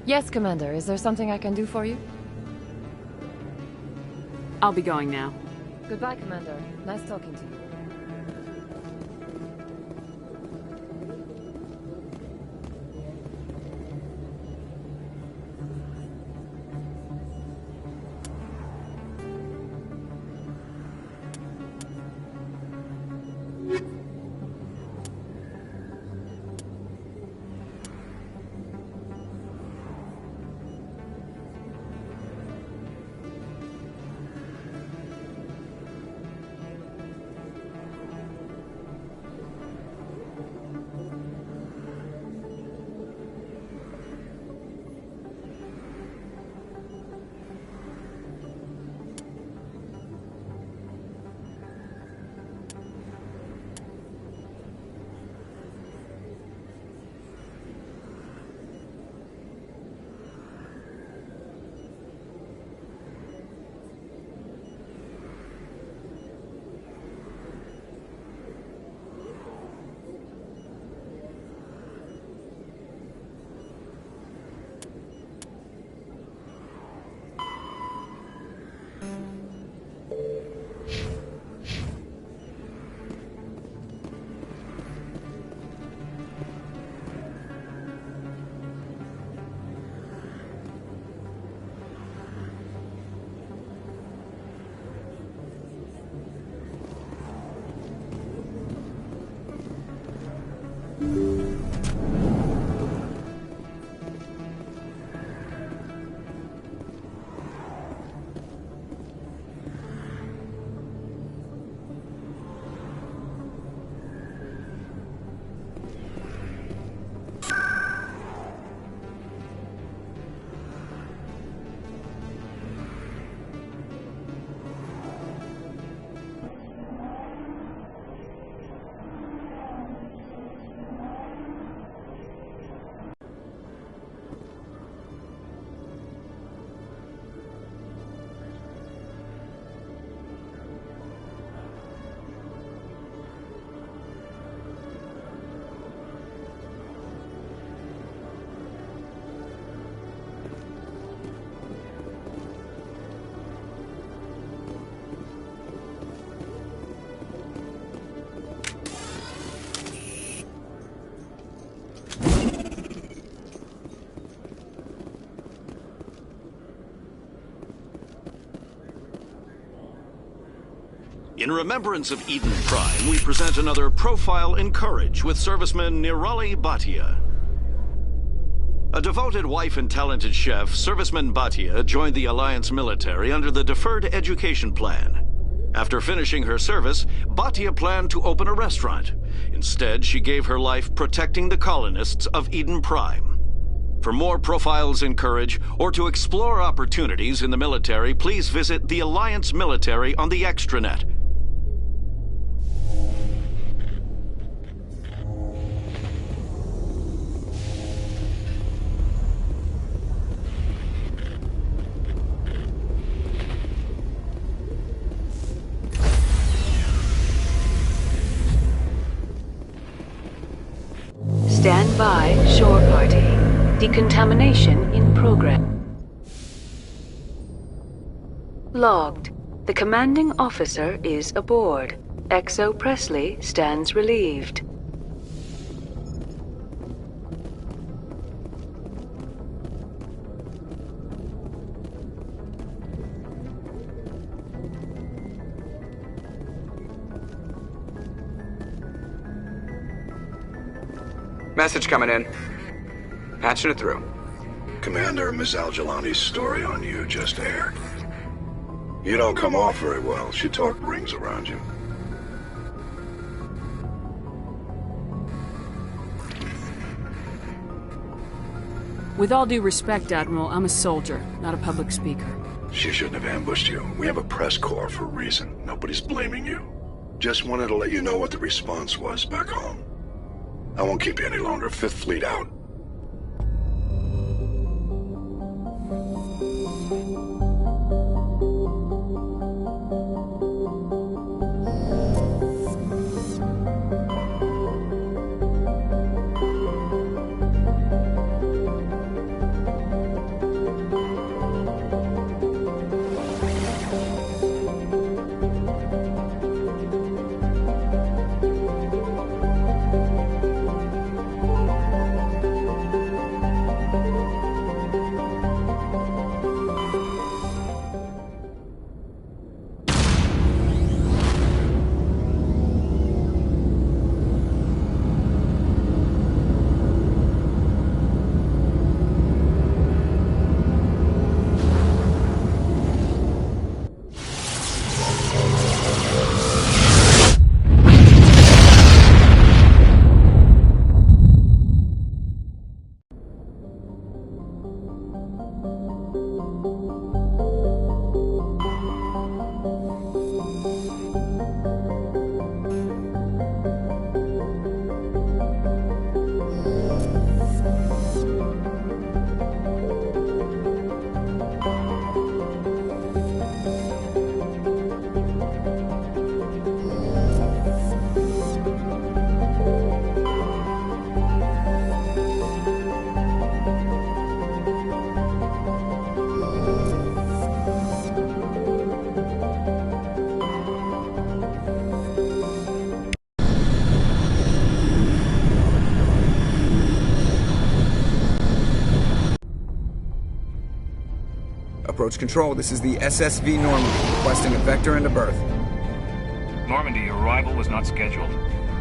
Yes, Commander. Is there something I can do for you? I'll be going now. Goodbye, Commander. Nice talking to you. In remembrance of Eden Prime, we present another Profile in Courage with serviceman Nirali Bhatia. A devoted wife and talented chef, serviceman Bhatia joined the Alliance military under the Deferred Education Plan. After finishing her service, Bhatia planned to open a restaurant. Instead, she gave her life protecting the colonists of Eden Prime. For more Profiles in Courage, or to explore opportunities in the military, please visit the Alliance Military on the extranet. Stand by, shore party. Decontamination in progress. Logged. The commanding officer is aboard. XO Presley stands relieved. Message coming in. Patching it through. Commander, Miss Al-Jalani's story on you just aired. You don't come off very well. She talk rings around you. With all due respect, Admiral, I'm a soldier, not a public speaker. She shouldn't have ambushed you. We have a press corps for a reason. Nobody's blaming you. Just wanted to let you know what the response was back home. I won't keep you any longer. Fifth Fleet out. Approach control, this is the SSV Normandy, requesting a vector and a berth. Normandy, your arrival was not scheduled.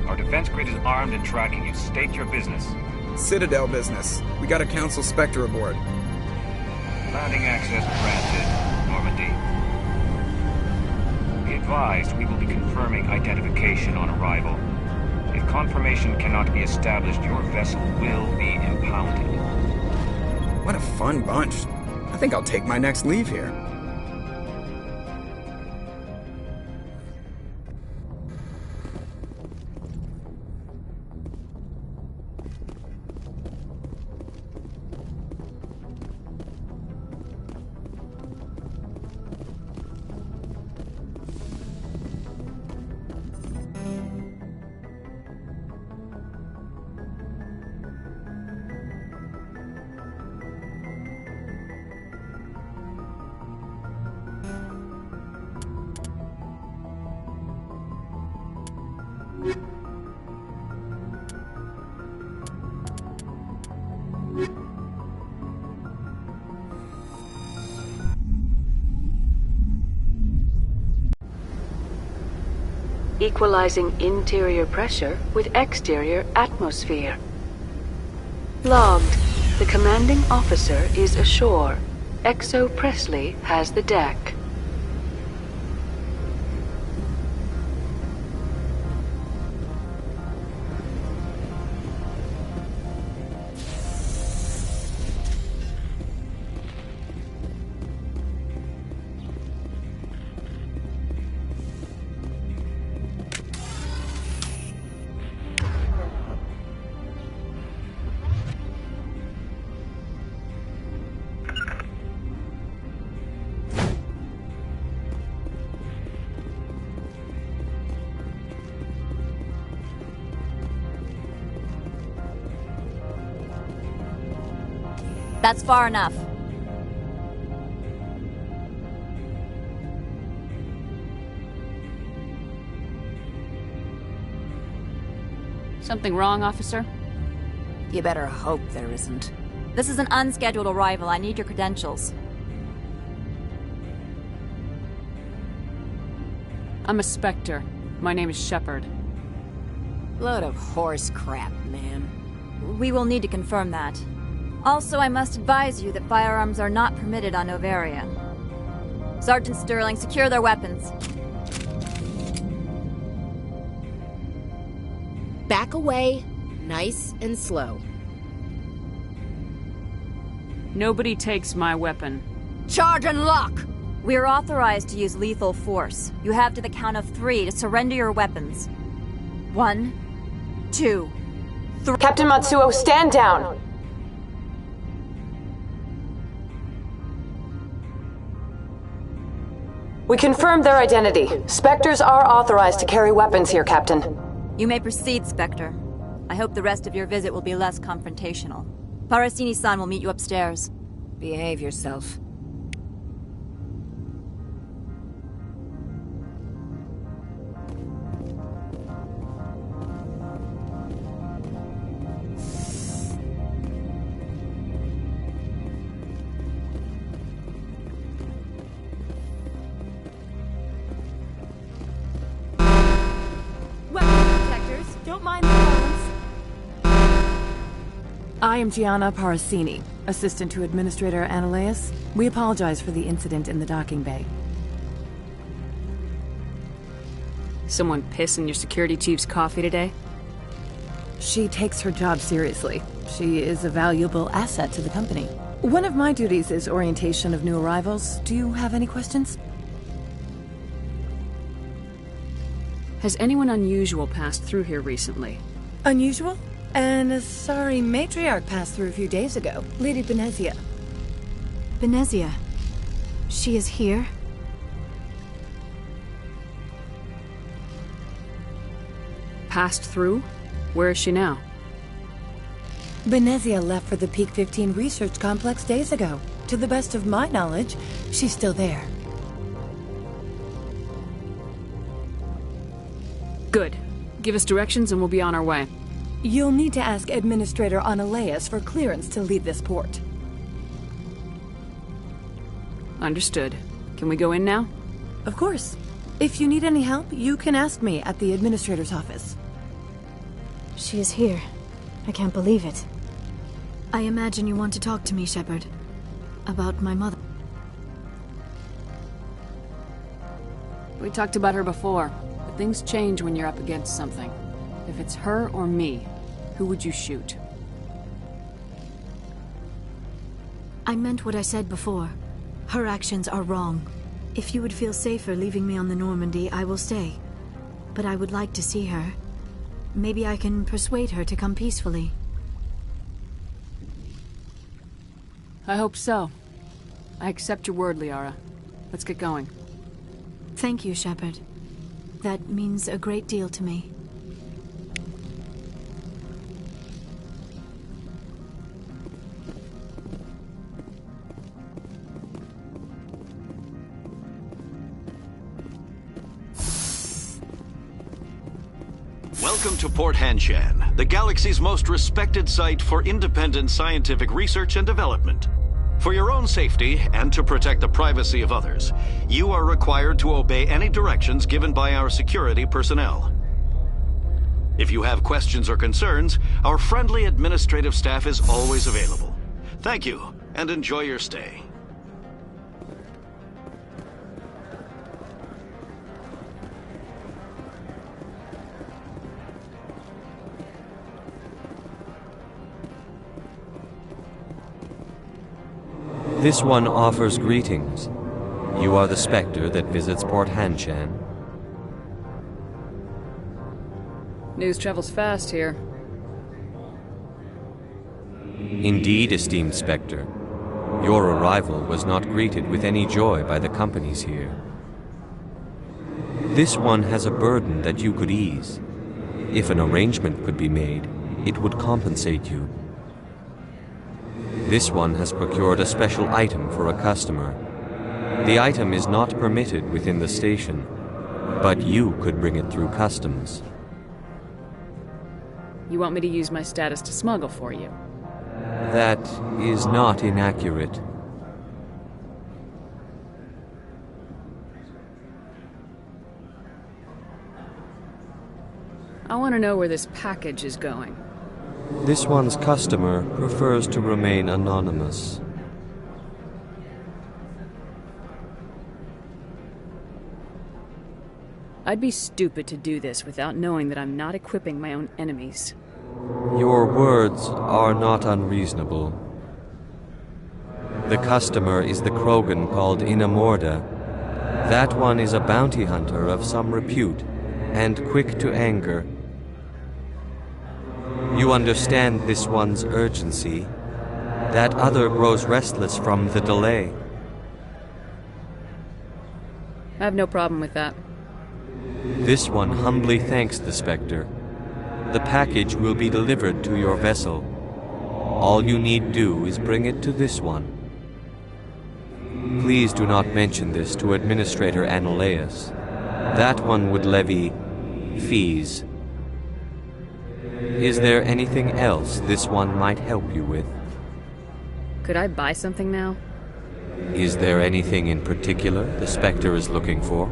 Our defense grid is armed and tracking you. State your business. Citadel business. We got a Council Spectre aboard. Landing access granted, Normandy. Be advised, we will be confirming identification on arrival. If confirmation cannot be established, your vessel will be impounded. What a fun bunch. I think I'll take my next leave here. Equalizing interior pressure with exterior atmosphere. Logged. The commanding officer is ashore. Exo Presley has the deck. That's far enough. Something wrong, officer? You better hope there isn't. This is an unscheduled arrival. I need your credentials. I'm a Spectre. My name is Shepard. Load of horse crap, man. We will need to confirm that. Also, I must advise you that firearms are not permitted on Noveria. Sergeant Sterling, secure their weapons. Back away, nice and slow. Nobody takes my weapon. Charge and lock! We are authorized to use lethal force. You have to the count of 3 to surrender your weapons. 1, 2, 3. Captain Matsuo, stand down! We confirmed their identity. Spectres are authorized to carry weapons here, Captain. You may proceed, Spectre. I hope the rest of your visit will be less confrontational. Parasini-san will meet you upstairs. Behave yourself. I am Gianna Parasini, assistant to Administrator Analeas. We apologize for the incident in the docking bay. Someone piss in your security chief's coffee today? She takes her job seriously. She is a valuable asset to the company. One of my duties is orientation of new arrivals. Do you have any questions? Has anyone unusual passed through here recently? Unusual? An Asari matriarch passed through a few days ago. Lady Benezia. Benezia? She is here? Passed through? Where is she now? Benezia left for the Peak 15 research complex days ago. To the best of my knowledge, she's still there. Good. Give us directions and we'll be on our way. You'll need to ask Administrator Analeas for clearance to leave this port. Understood. Can we go in now? Of course. If you need any help, you can ask me at the administrator's office. She is here. I can't believe it. I imagine you want to talk to me, Shepard. About my mother. We talked about her before, but things change when you're up against something. If it's her or me, who would you shoot? I meant what I said before. Her actions are wrong. If you would feel safer leaving me on the Normandy, I will stay. But I would like to see her. Maybe I can persuade her to come peacefully. I hope so. I accept your word, Liara. Let's get going. Thank you, Shepard. That means a great deal to me. Welcome to Port Hanshan, the galaxy's most respected site for independent scientific research and development. For your own safety and to protect the privacy of others, you are required to obey any directions given by our security personnel. If you have questions or concerns, our friendly administrative staff is always available. Thank you, and enjoy your stay. This one offers greetings. You are the Spectre that visits Port Hanshan. News travels fast here. Indeed, esteemed Spectre. Your arrival was not greeted with any joy by the companies here. This one has a burden that you could ease. If an arrangement could be made, it would compensate you. This one has procured a special item for a customer. The item is not permitted within the station, but you could bring it through customs. You want me to use my status to smuggle for you? That is not inaccurate. I want to know where this package is going. This one's customer prefers to remain anonymous. I'd be stupid to do this without knowing that I'm not equipping my own enemies. Your words are not unreasonable. The customer is the Krogan called Inamorda. That one is a bounty hunter of some repute, and quick to anger. You understand this one's urgency. That other grows restless from the delay. I have no problem with that. This one humbly thanks the Spectre. The package will be delivered to your vessel. All you need do is bring it to this one. Please do not mention this to Administrator Anoleus. That one would levy fees. Is there anything else this one might help you with? Could I buy something now? Is there anything in particular the Spectre is looking for?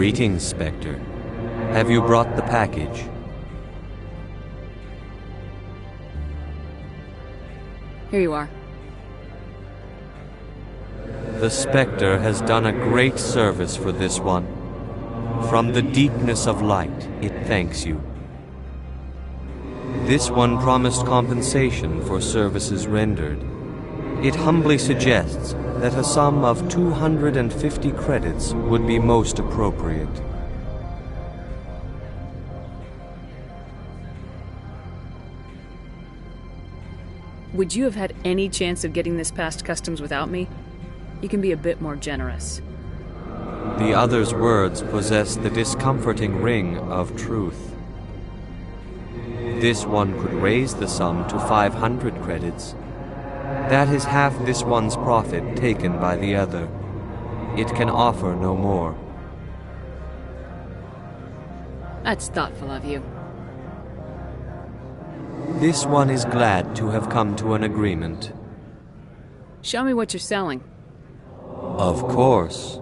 Greetings, Spectre. Have you brought the package? Here you are. The Spectre has done a great service for this one. From the deepness of light, it thanks you. This one promised compensation for services rendered. It humbly suggests that a sum of 250 credits would be most appropriate. Would you have had any chance of getting this past customs without me? You can be a bit more generous. The other's words possess the discomforting ring of truth. This one could raise the sum to 500 credits. That is half this one's profit taken by the other. It can offer no more. That's thoughtful of you. This one is glad to have come to an agreement. Show me what you're selling. Of course.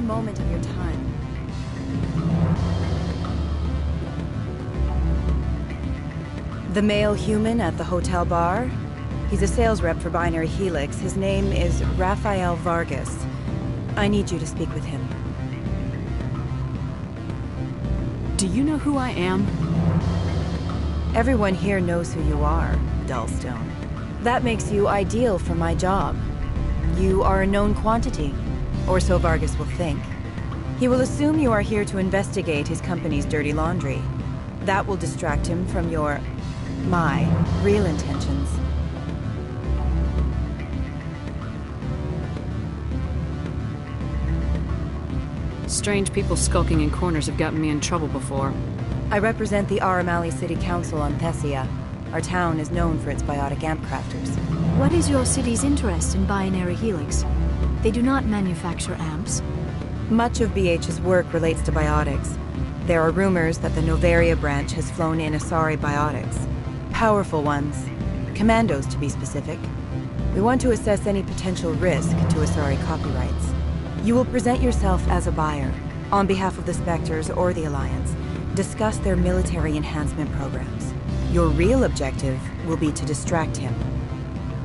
moment of your time. The male human at the hotel bar? He's a sales rep for Binary Helix. His name is Rafael Vargas. I need you to speak with him. Do you know who I am? Everyone here knows who you are, Dullstone. That makes you ideal for my job. You are a known quantity, or so Vargas will think. He will assume you are here to investigate his company's dirty laundry. That will distract him from my real intentions. Strange people skulking in corners have gotten me in trouble before. I represent the Aramali City Council on Thessia. Our town is known for its biotic amp crafters. What is your city's interest in Binary Helix? They do not manufacture amps. Much of BH's work relates to biotics. There are rumors that the Noveria branch has flown in Asari biotics. Powerful ones. Commandos, to be specific. We want to assess any potential risk to Asari copyrights. You will present yourself as a buyer, on behalf of the Spectres or the Alliance. Discuss their military enhancement programs. Your real objective will be to distract him.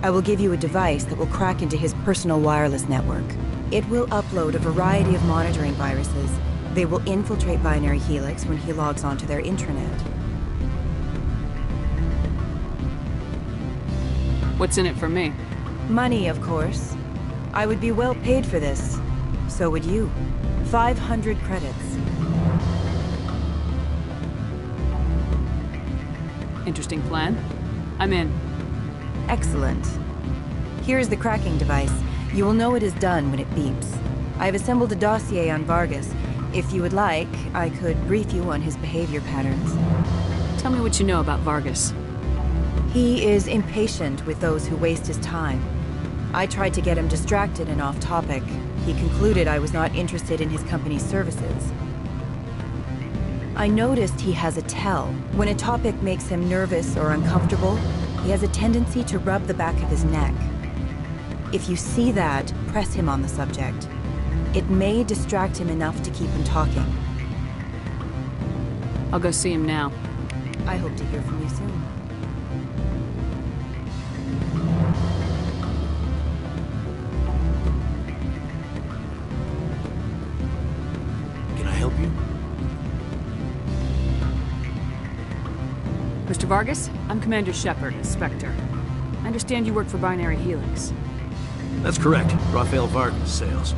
I will give you a device that will crack into his personal wireless network. It will upload a variety of monitoring viruses. They will infiltrate Binary Helix when he logs onto their intranet. What's in it for me? Money, of course. I would be well paid for this. So would you. 500 credits. Interesting plan. I'm in. Excellent. Here is the cracking device. You will know it is done when it beeps. I have assembled a dossier on Vargas. If you would like, I could brief you on his behavior patterns. Tell me what you know about Vargas. He is impatient with those who waste his time. I tried to get him distracted and off topic. He concluded I was not interested in his company's services. I noticed he has a tell. When a topic makes him nervous or uncomfortable, he has a tendency to rub the back of his neck. If you see that, press him on the subject. It may distract him enough to keep him talking. I'll go see him now. I hope to hear from you soon. Can I help you? Mr. Vargas, I'm Commander Shepard, a Spectre. I understand you work for Binary Helix. That's correct. Rafael Vargas, sales.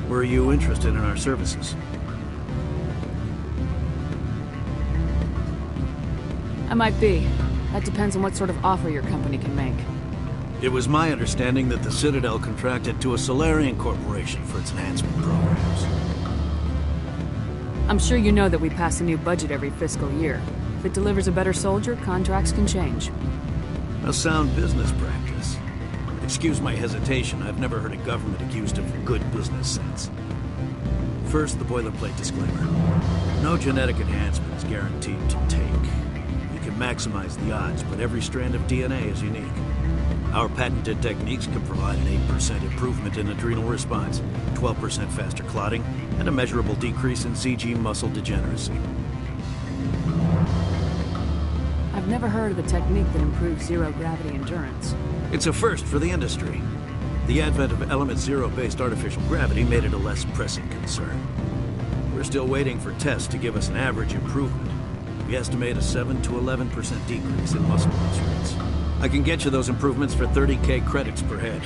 Were you interested in our services? I might be. That depends on what sort of offer your company can make. It was my understanding that the Citadel contracted to a Solarian corporation for its enhancement programs. I'm sure you know that we pass a new budget every fiscal year. If it delivers a better soldier, contracts can change. A sound business practice. Excuse my hesitation, I've never heard a government accused of good business sense. First, the boilerplate disclaimer. No genetic enhancement is guaranteed to take. You can maximize the odds, but every strand of DNA is unique. Our patented techniques can provide an 8% improvement in adrenal response, 12% faster clotting, and a measurable decrease in CG muscle degeneracy. I've never heard of a technique that improves zero-gravity endurance. It's a first for the industry. The advent of Element Zero-based artificial gravity made it a less pressing concern. We're still waiting for tests to give us an average improvement. We estimate a 7 to 11% decrease in muscle loss rates. I can get you those improvements for 30K credits per head.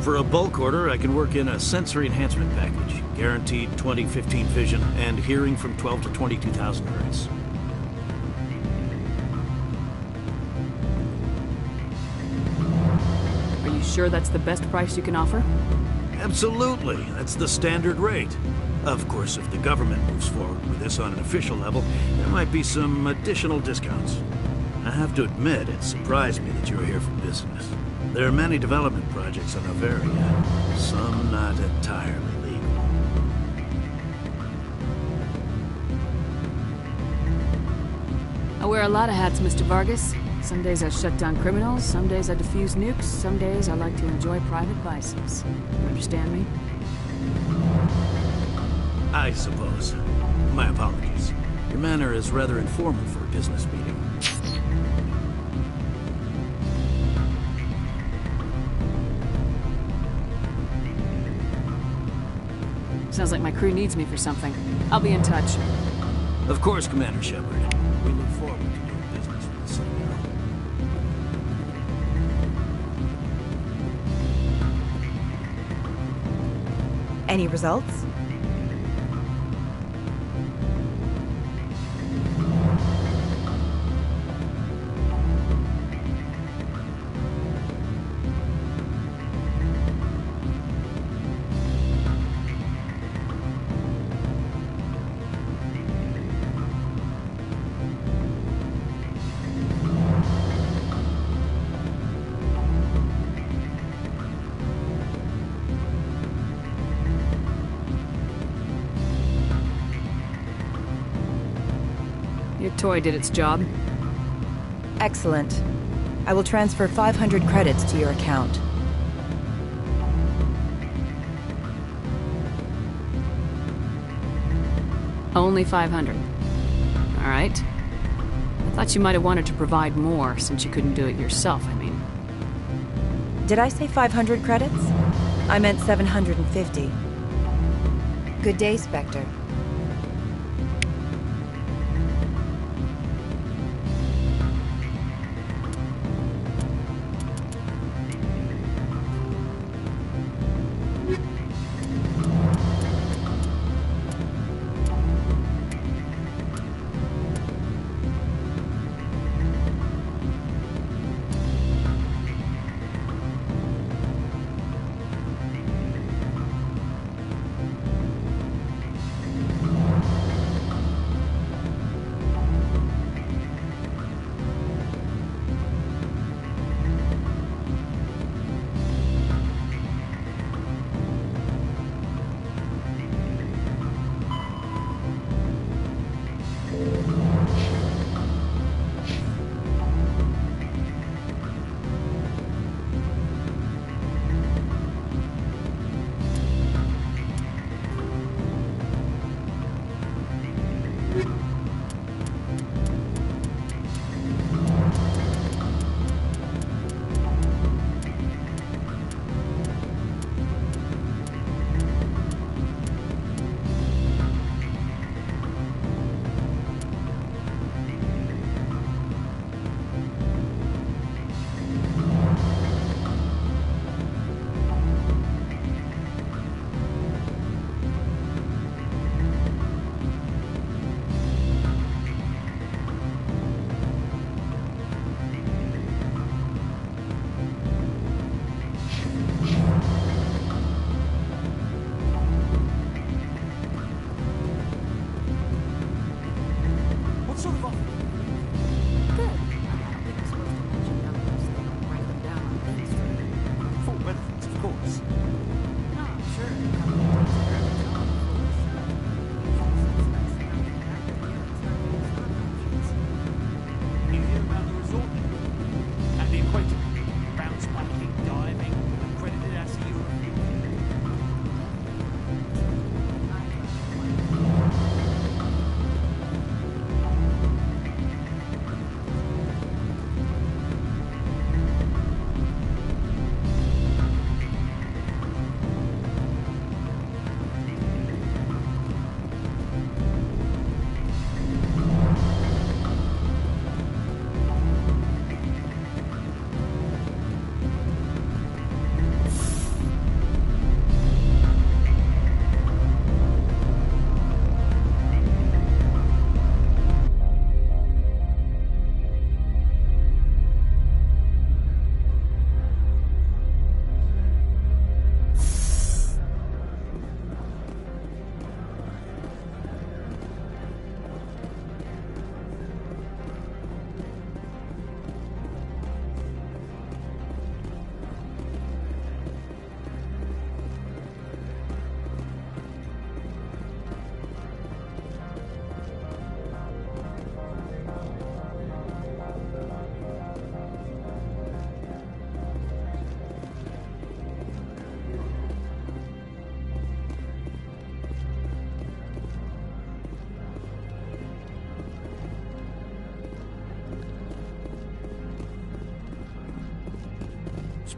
For a bulk order, I can work in a sensory enhancement package, guaranteed 20/15 vision and hearing from 12 to 22,000 hertz. Are you sure that's the best price you can offer? Absolutely. That's the standard rate. Of course, if the government moves forward with this on an official level, there might be some additional discounts. I have to admit, it surprised me that you're here for business. There are many development projects on Noveria, some not entirely legal. I wear a lot of hats, Mr. Vargas. Some days I shut down criminals, some days I defuse nukes, some days I like to enjoy private vices. You understand me? I suppose. My apologies. Your manner is rather informal for a business meeting. Sounds like my crew needs me for something. I'll be in touch. Of course, Commander Shepard. We look forward to doing business with the Signal. Any results? Your toy did its job. Excellent. I will transfer 500 credits to your account. Only 500. All right. I thought you might have wanted to provide more, since you couldn't do it yourself, I mean. Did I say 500 credits? I meant 750. Good day, Spectre.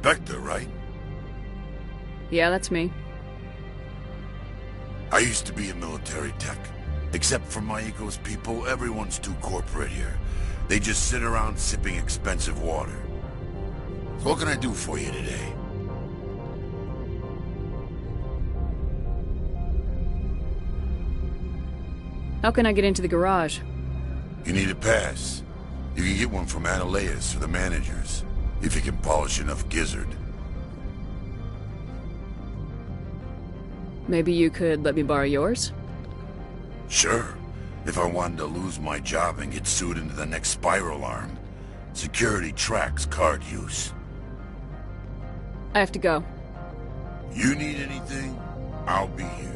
Spectre, right? Yeah, that's me. I used to be in military tech. Except for Maiko's people, everyone's too corporate here. They just sit around sipping expensive water. So what can I do for you today? How can I get into the garage? You need a pass. You can get one from Analeas or the managers, if you can polish enough gizzard. Maybe you could let me borrow yours? Sure. If I wanted to lose my job and get sued into the next spiral arm. Security tracks card use. I have to go. You need anything? I'll be here.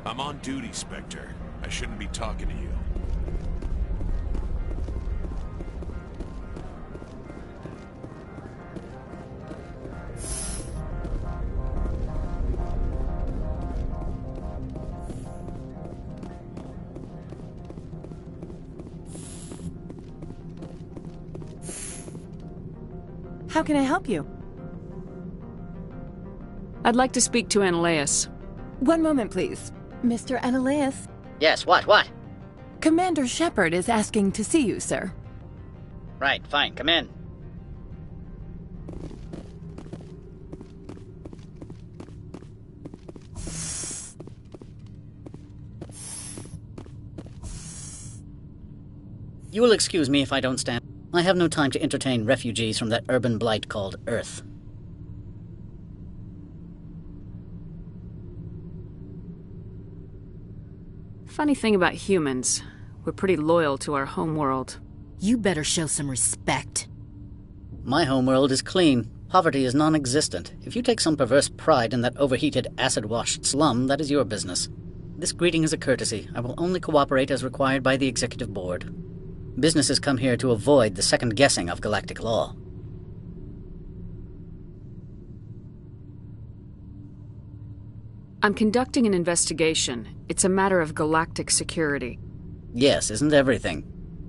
I'm on duty, Spectre. I shouldn't be talking to you. How can I help you? I'd like to speak to Analeas. One moment, please. Mr. Analeas. Yes, what? Commander Shepard is asking to see you, sir. Right, fine, come in. You will excuse me if I don't stand. I have no time to entertain refugees from that urban blight called Earth. Funny thing about humans, we're pretty loyal to our homeworld. You better show some respect. My homeworld is clean. Poverty is non-existent. If you take some perverse pride in that overheated, acid-washed slum, that is your business. This greeting is a courtesy. I will only cooperate as required by the Executive Board. Businesses come here to avoid the second-guessing of galactic law. I'm conducting an investigation. It's a matter of galactic security. Yes, isn't everything?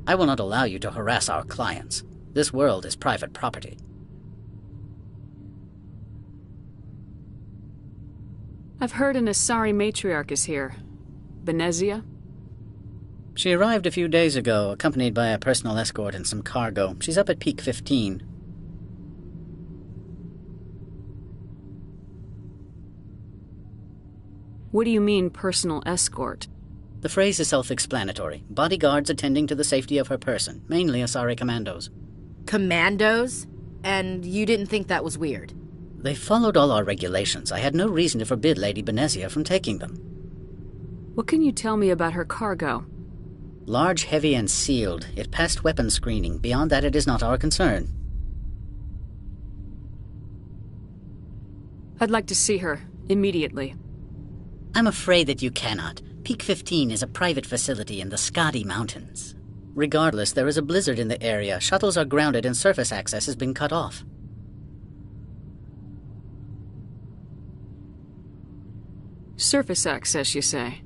I will not allow you to harass our clients. This world is private property. I've heard an Asari matriarch is here. Benezia? She arrived a few days ago, accompanied by a personal escort and some cargo. She's up at Peak 15. What do you mean, personal escort? The phrase is self-explanatory. Bodyguards attending to the safety of her person, mainly Asari commandos. Commandos? And you didn't think that was weird? They followed all our regulations. I had no reason to forbid Lady Benezia from taking them. What can you tell me about her cargo? Large, heavy, and sealed. It passed weapons screening. Beyond that, it is not our concern. I'd like to see her, immediately. I'm afraid that you cannot. Peak 15 is a private facility in the Skadi Mountains. Regardless, there is a blizzard in the area. Shuttles are grounded and surface access has been cut off. Surface access, you say?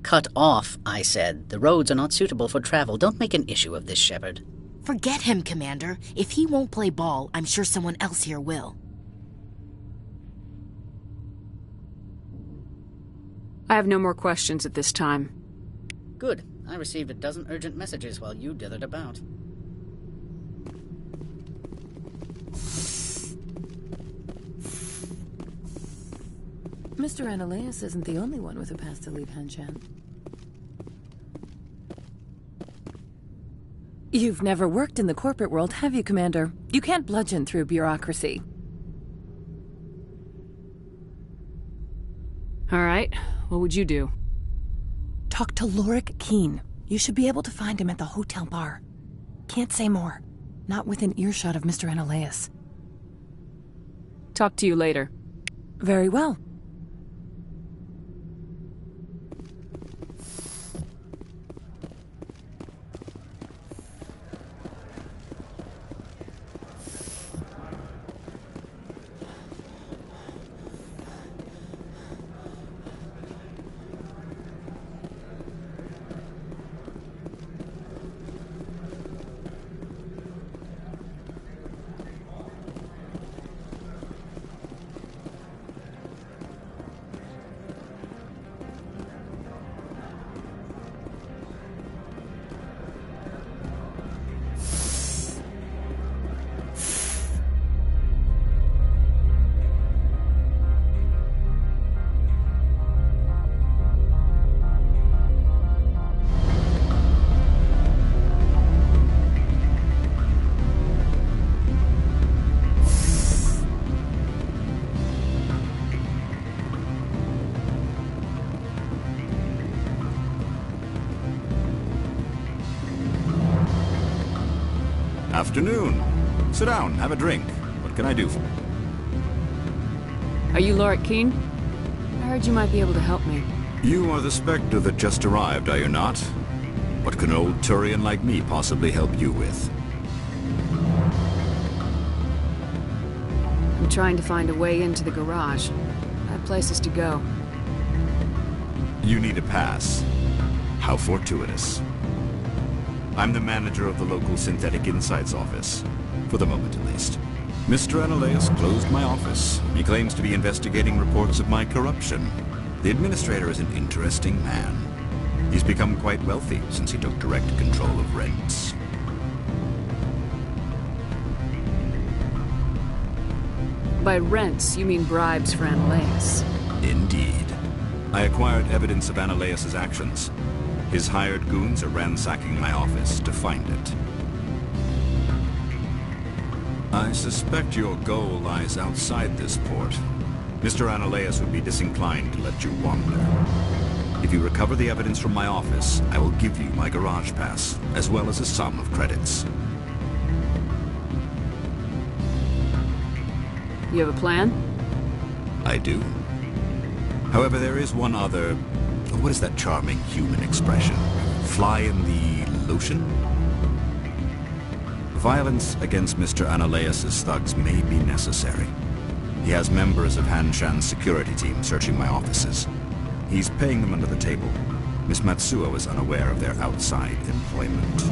Cut off, I said. The roads are not suitable for travel. Don't make an issue of this, Shepard. Forget him, Commander. If he won't play ball, I'm sure someone else here will. I have no more questions at this time. Good. I received a dozen urgent messages while you dithered about. Mr. Analeus isn't the only one with a pass to leave Hanshan. You've never worked in the corporate world, have you, Commander? You can't bludgeon through bureaucracy. All right. What would you do? Talk to Lorik Keen. You should be able to find him at the hotel bar. Can't say more. Not within earshot of Mr. Analeus. Talk to you later. Very well. Afternoon. Sit down, have a drink. What can I do for you? Are you Lorik Keen? I heard you might be able to help me. You are the Spectre that just arrived, are you not? What can an old Turian like me possibly help you with? I'm trying to find a way into the garage. I have places to go. You need a pass. How fortuitous. I'm the manager of the local Synthetic Insights office. For the moment, at least. Mr. Analeus closed my office. He claims to be investigating reports of my corruption. The administrator is an interesting man. He's become quite wealthy since he took direct control of rents. By rents, you mean bribes for Analeus. Indeed. I acquired evidence of Analeus's actions. His hired goons are ransacking my office to find it. I suspect your goal lies outside this port. Mr. Analeus would be disinclined to let you wander. If you recover the evidence from my office, I will give you my garage pass, as well as a sum of credits. You have a plan? I do. However, there is one other... What is that charming human expression? Fly in the lotion? Violence against Mr. Analeus' thugs may be necessary. He has members of Hanshan's security team searching my offices. He's paying them under the table. Miss Matsuo is unaware of their outside employment.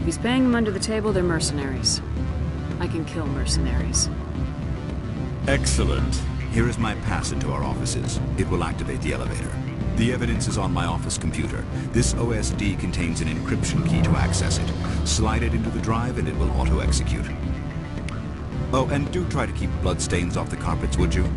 If he's paying them under the table, they're mercenaries. I can kill mercenaries. Excellent. Here is my pass into our offices. It will activate the elevator. The evidence is on my office computer. This OSD contains an encryption key to access it. Slide it into the drive and it will auto-execute. Oh, and do try to keep bloodstains off the carpets, would you?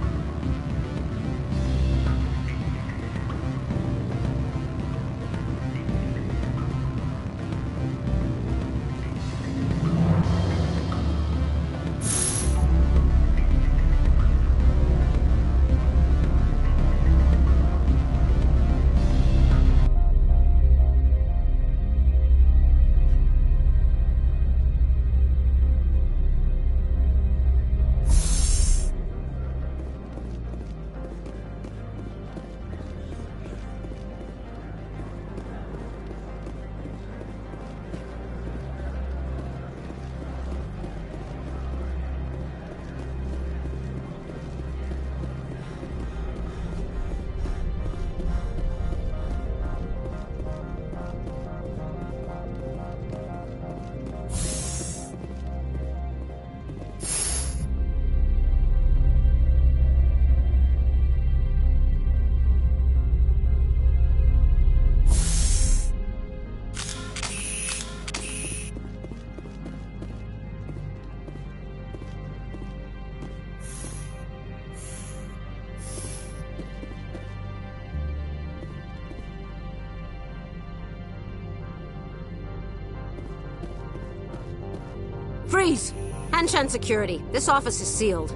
Freeze! Anshan security. This office is sealed.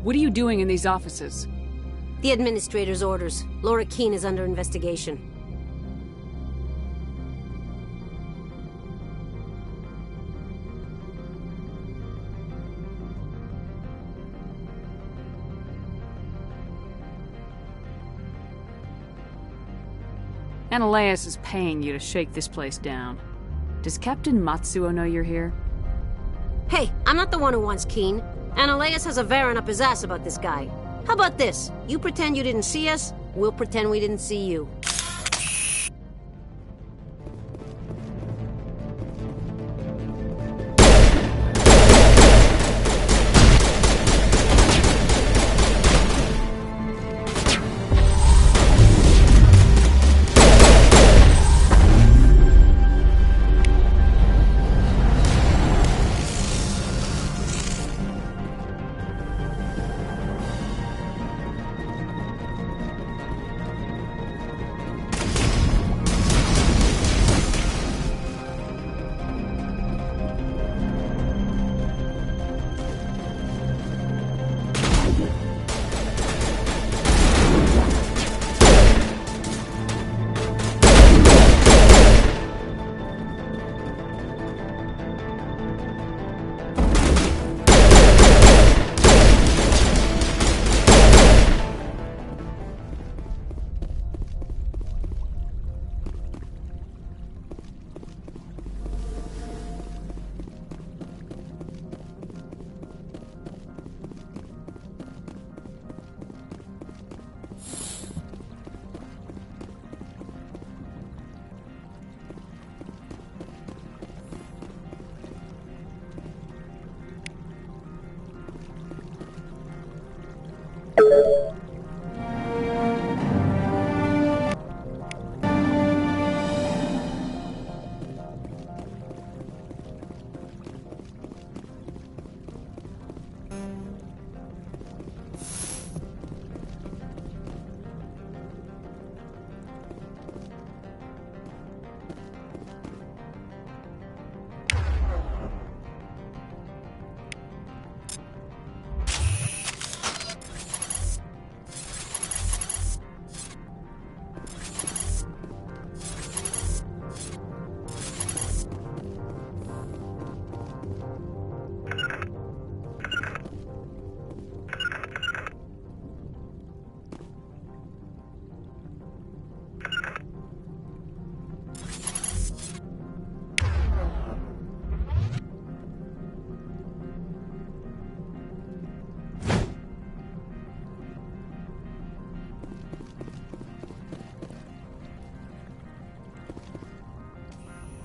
What are you doing in these offices? The administrator's orders. Laura Keene is under investigation. Ananias is paying you to shake this place down. Does Captain Matsuo know you're here? Hey, I'm not the one who wants Keene. Ananias has a Varen up his ass about this guy. How about this? You pretend you didn't see us, we'll pretend we didn't see you.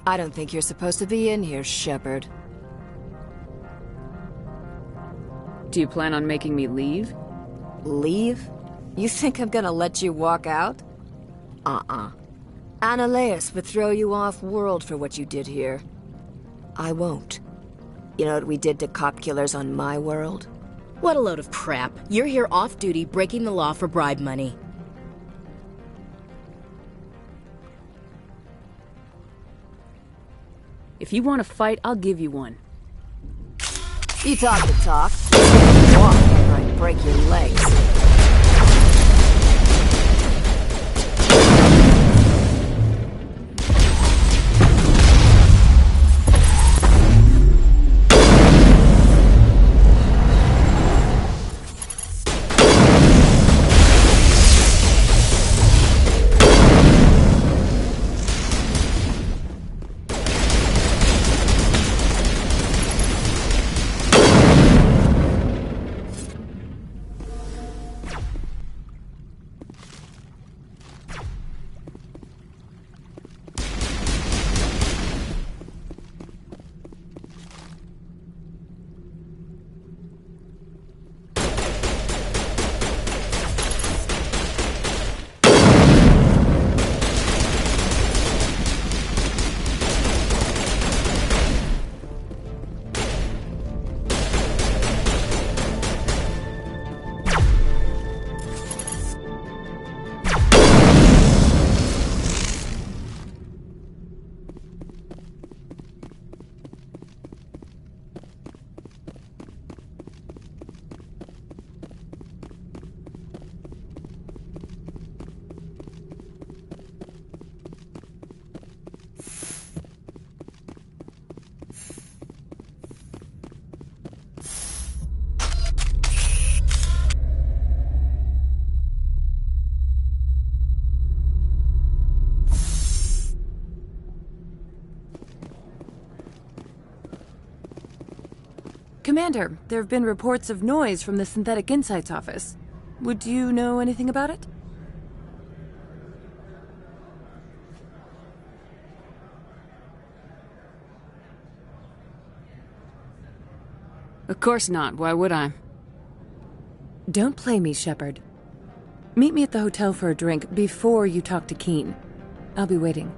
I don't think you're supposed to be in here, Shepard. Do you plan on making me leave? Leave? You think I'm gonna let you walk out? Ananias would throw you off-world for what you did here. I won't. You know what we did to cop killers on my world? What a load of crap. You're here off-duty, breaking the law for bribe money. If you want to fight, I'll give you one. You talk the talk. Walk, I might break your legs. Commander, there have been reports of noise from the Synthetic Insights office. Would you know anything about it? Of course not. Why would I? Don't play me, Shepard. Meet me at the hotel for a drink before you talk to Keen. I'll be waiting.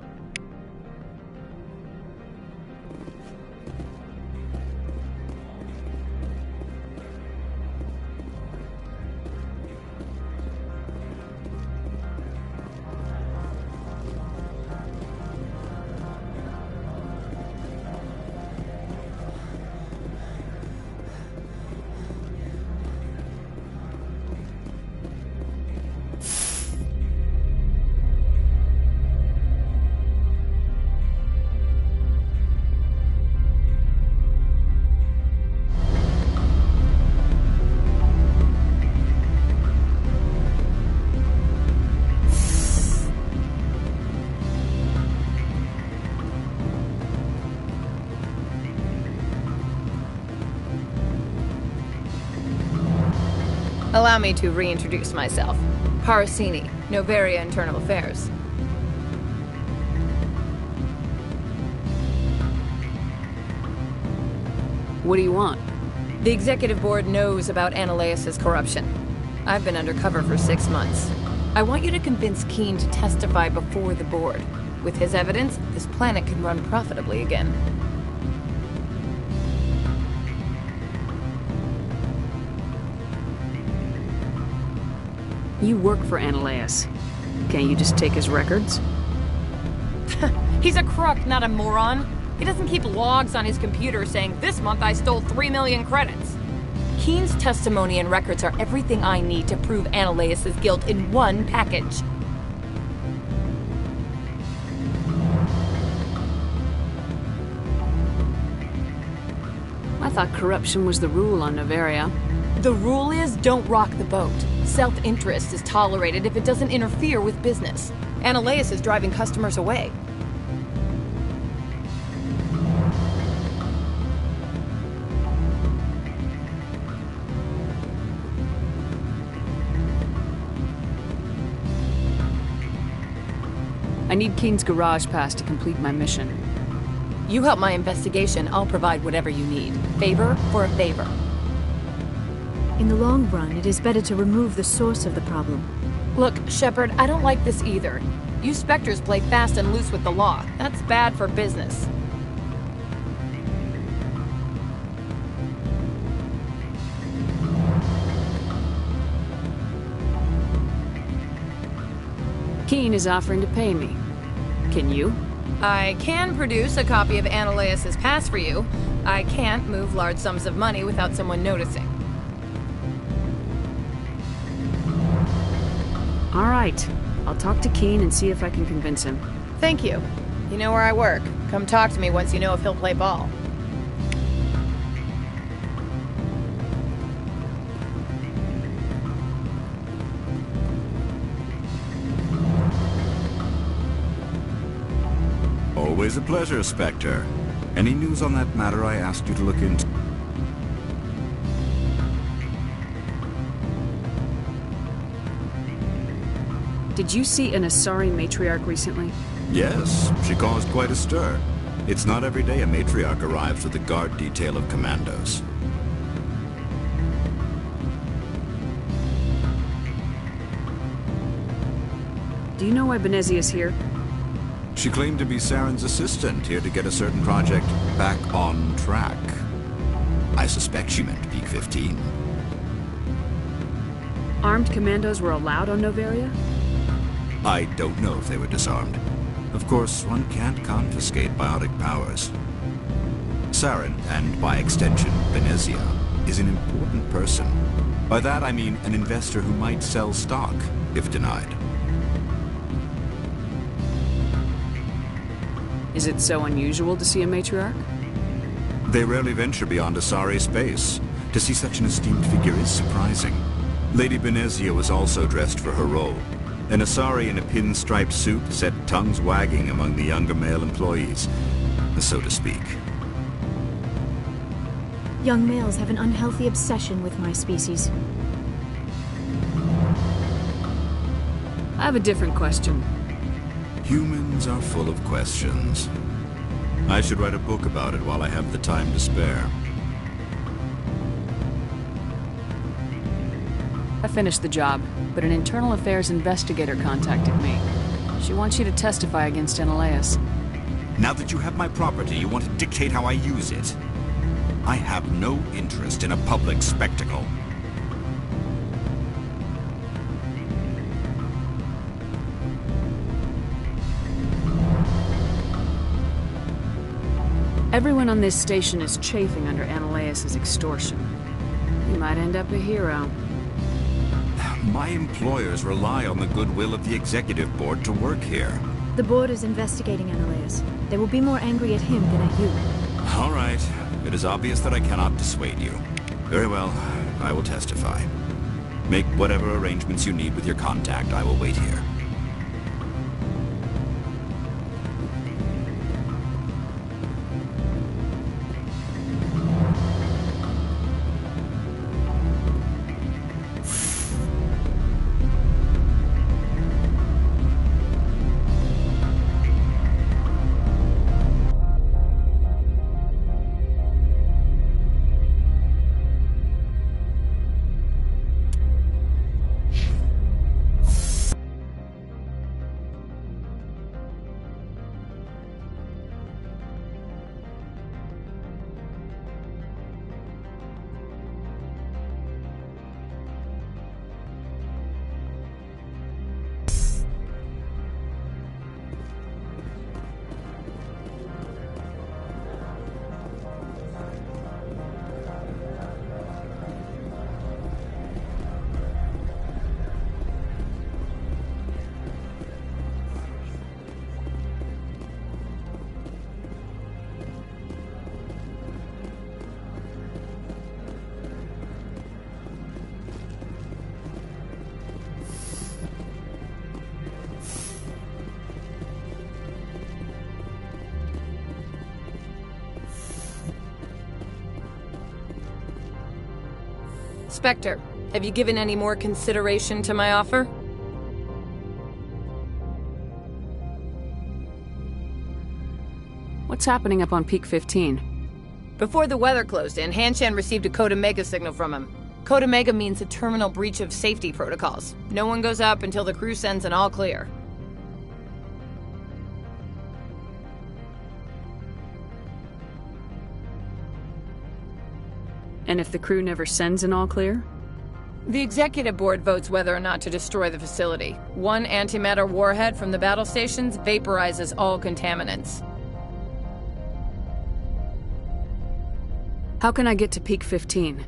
Allow me to reintroduce myself. Parasini, Noveria Internal Affairs. What do you want? The Executive Board knows about Ananias' corruption. I've been undercover for 6 months. I want you to convince Keen to testify before the Board. With his evidence, this planet can run profitably again. You work for Ananias. Can't you just take his records? He's a crook, not a moron. He doesn't keep logs on his computer saying, "This month I stole 3 million credits." Keen's testimony and records are everything I need to prove Ananias' guilt in one package. I thought corruption was the rule on Noveria. The rule is, don't rock the boat. Self-interest is tolerated if it doesn't interfere with business. Ananias is driving customers away. I need Keen's garage pass to complete my mission. You help my investigation, I'll provide whatever you need. Favor for a favor. In the long run, it is better to remove the source of the problem. Look, Shepard, I don't like this either. You Spectres play fast and loose with the law. That's bad for business. Keen is offering to pay me. Can you? I can produce a copy of Ananias' pass for you. I can't move large sums of money without someone noticing. All right. I'll talk to Keen and see if I can convince him. Thank you. You know where I work. Come talk to me once you know if he'll play ball. Always a pleasure, Spectre. Any news on that matter I asked you to look into? Did you see an Asari matriarch recently? Yes, she caused quite a stir. It's not every day a matriarch arrives with a guard detail of commandos. Do you know why Benezia's here? She claimed to be Saren's assistant, here to get a certain project back on track. I suspect she meant Peak 15. Armed commandos were allowed on Noveria? I don't know if they were disarmed. Of course, one can't confiscate biotic powers. Saren, and by extension, Benezia, is an important person. By that I mean an investor who might sell stock, if denied. Is it so unusual to see a matriarch? They rarely venture beyond Asari space. To see such an esteemed figure is surprising. Lady Benezia was also dressed for her role. An Asari in a pinstriped suit set tongues wagging among the younger male employees, so to speak. Young males have an unhealthy obsession with my species. I have a different question. Humans are full of questions. I should write a book about it while I have the time to spare. I finished the job, but an internal affairs investigator contacted me. She wants you to testify against Eneleus. Now that you have my property, you want to dictate how I use it. I have no interest in a public spectacle. Everyone on this station is chafing under Eneleus' extortion. You might end up a hero. My employers rely on the goodwill of the executive board to work here. The board is investigating Eneleus. They will be more angry at him than at you. All right. It is obvious that I cannot dissuade you. Very well. I will testify. Make whatever arrangements you need with your contact. I will wait here. Spectre, have you given any more consideration to my offer? What's happening up on Peak 15? Before the weather closed in, Hanshan received a Code Omega signal from him. Code Omega means a terminal breach of safety protocols. No one goes up until the crew sends an all clear. And if the crew never sends an all clear? The executive board votes whether or not to destroy the facility. One antimatter warhead from the battle stations vaporizes all contaminants. How can I get to Peak 15?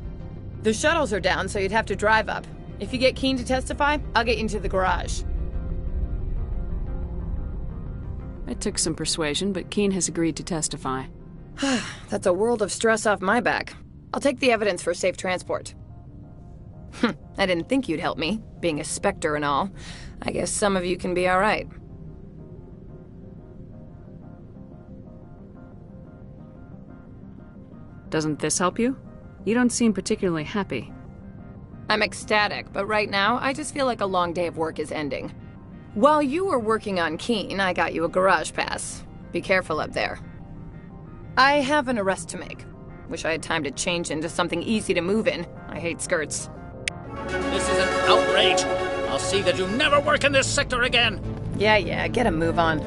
The shuttles are down, so you'd have to drive up. If you get Keen to testify, I'll get you into the garage. It took some persuasion, but Keen has agreed to testify. That's a world of stress off my back. I'll take the evidence for safe transport. I didn't think you'd help me, being a Spectre and all. I guess some of you can be alright. Doesn't this help you? You don't seem particularly happy. I'm ecstatic, but right now, I just feel like a long day of work is ending. While you were working on Keen, I got you a garage pass. Be careful up there. I have an arrest to make. Wish I had time to change into something easy to move in. I hate skirts. This is an outrage. I'll see that you never work in this sector again. Yeah, get a move on.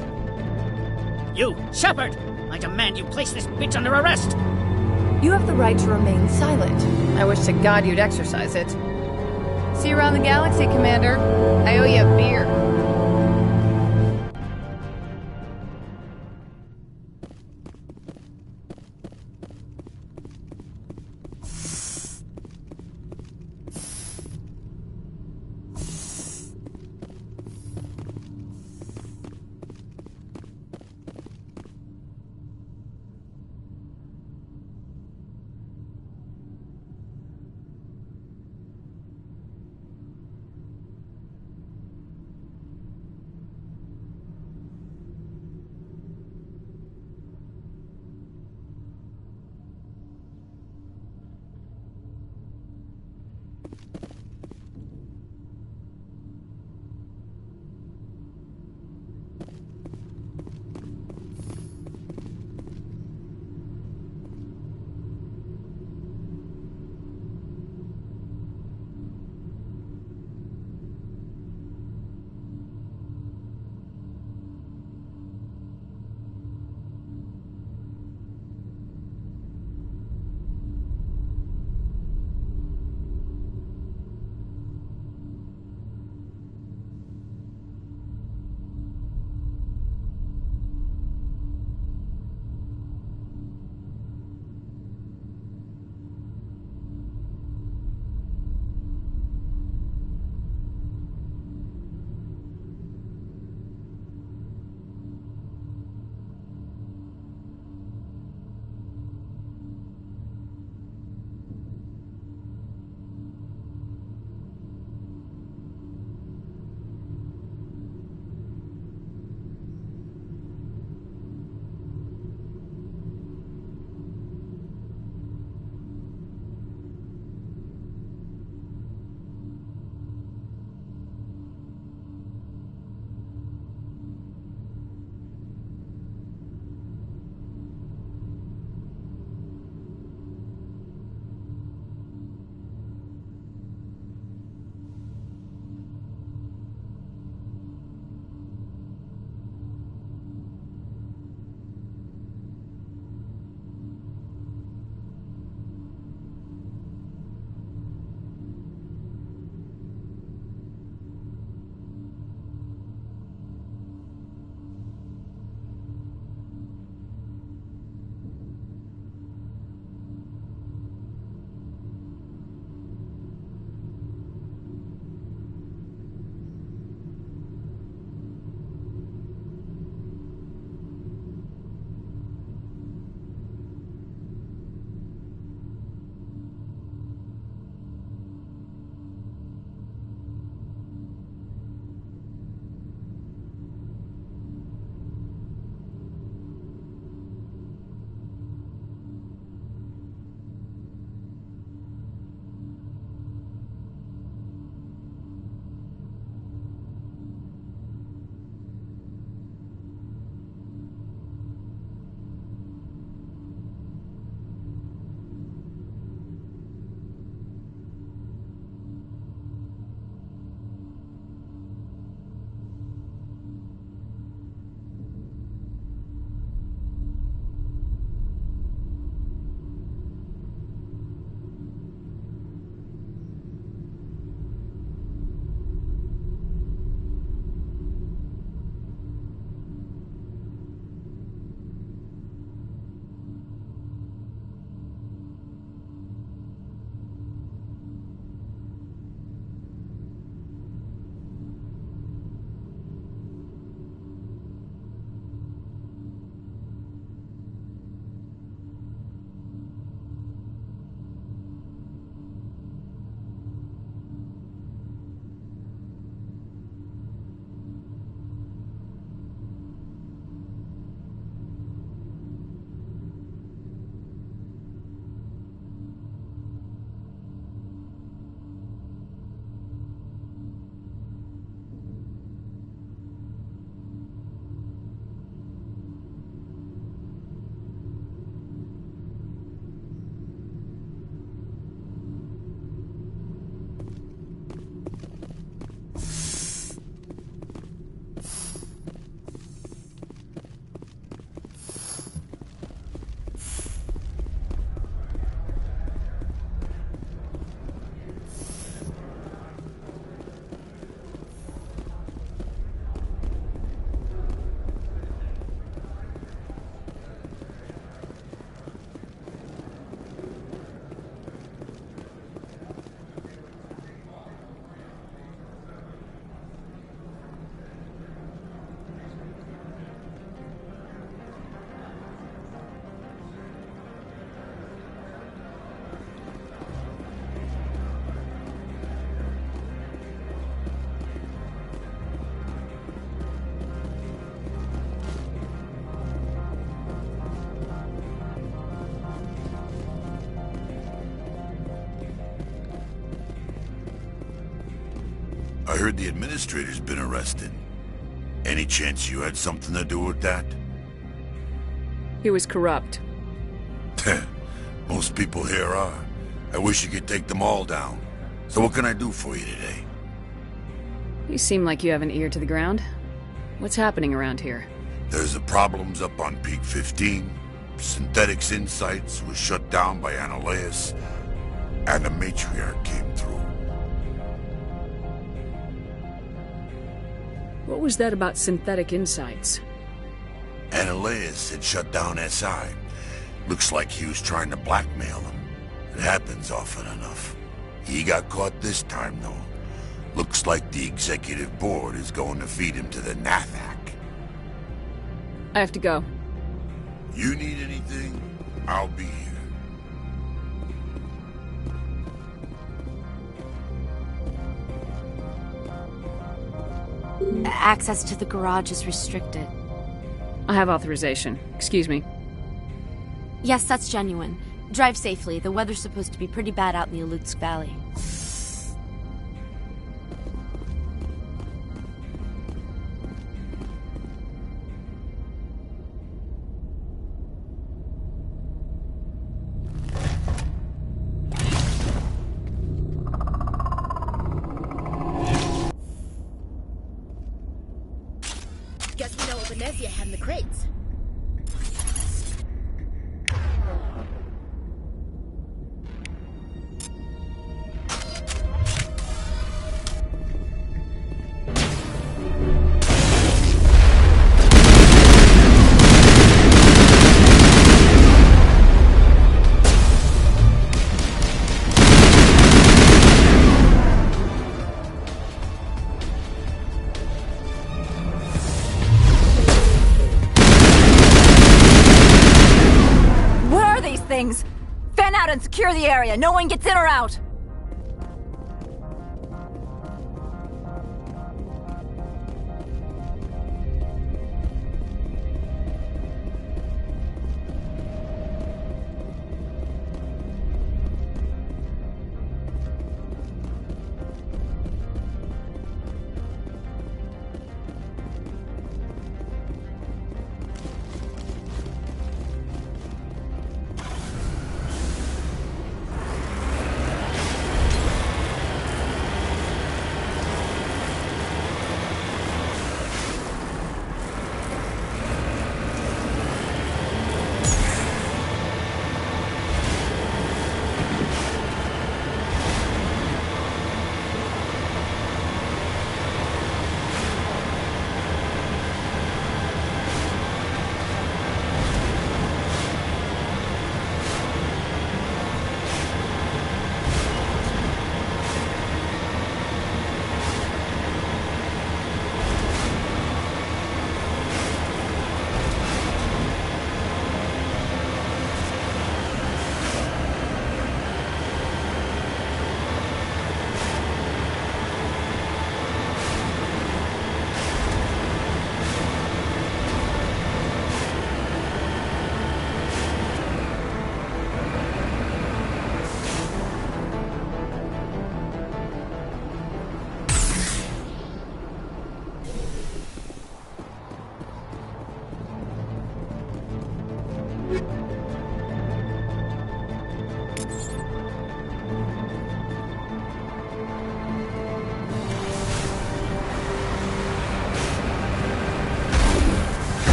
You, Shepard! I demand you place this bitch under arrest! You have the right to remain silent. I wish to God you'd exercise it. See you around the galaxy, Commander. I owe you a beer. I heard the administrator's been arrested. Any chance you had something to do with that? He was corrupt. Most people here are. I wish you could take them all down. So what can I do for you today? You seem like you have an ear to the ground. What's happening around here? There's the problems up on Peak 15. Synthetics Insights was shut down by Analeus. And the Matriarch came through. What was that about Synthetic Insights? Analeus had shut down SI. Looks like he was trying to blackmail them. It happens often enough. He got caught this time, though. Looks like the executive board is going to feed him to the Nathak. I have to go. You need anything? I'll be here. Access to the garage is restricted. I have authorization. Excuse me. Yes, that's genuine. Drive safely. The weather's supposed to be pretty bad out in the Alutsk Valley. Guess we know what Venezia had in the crates. Things! Fan out and secure the area. No one gets in or out.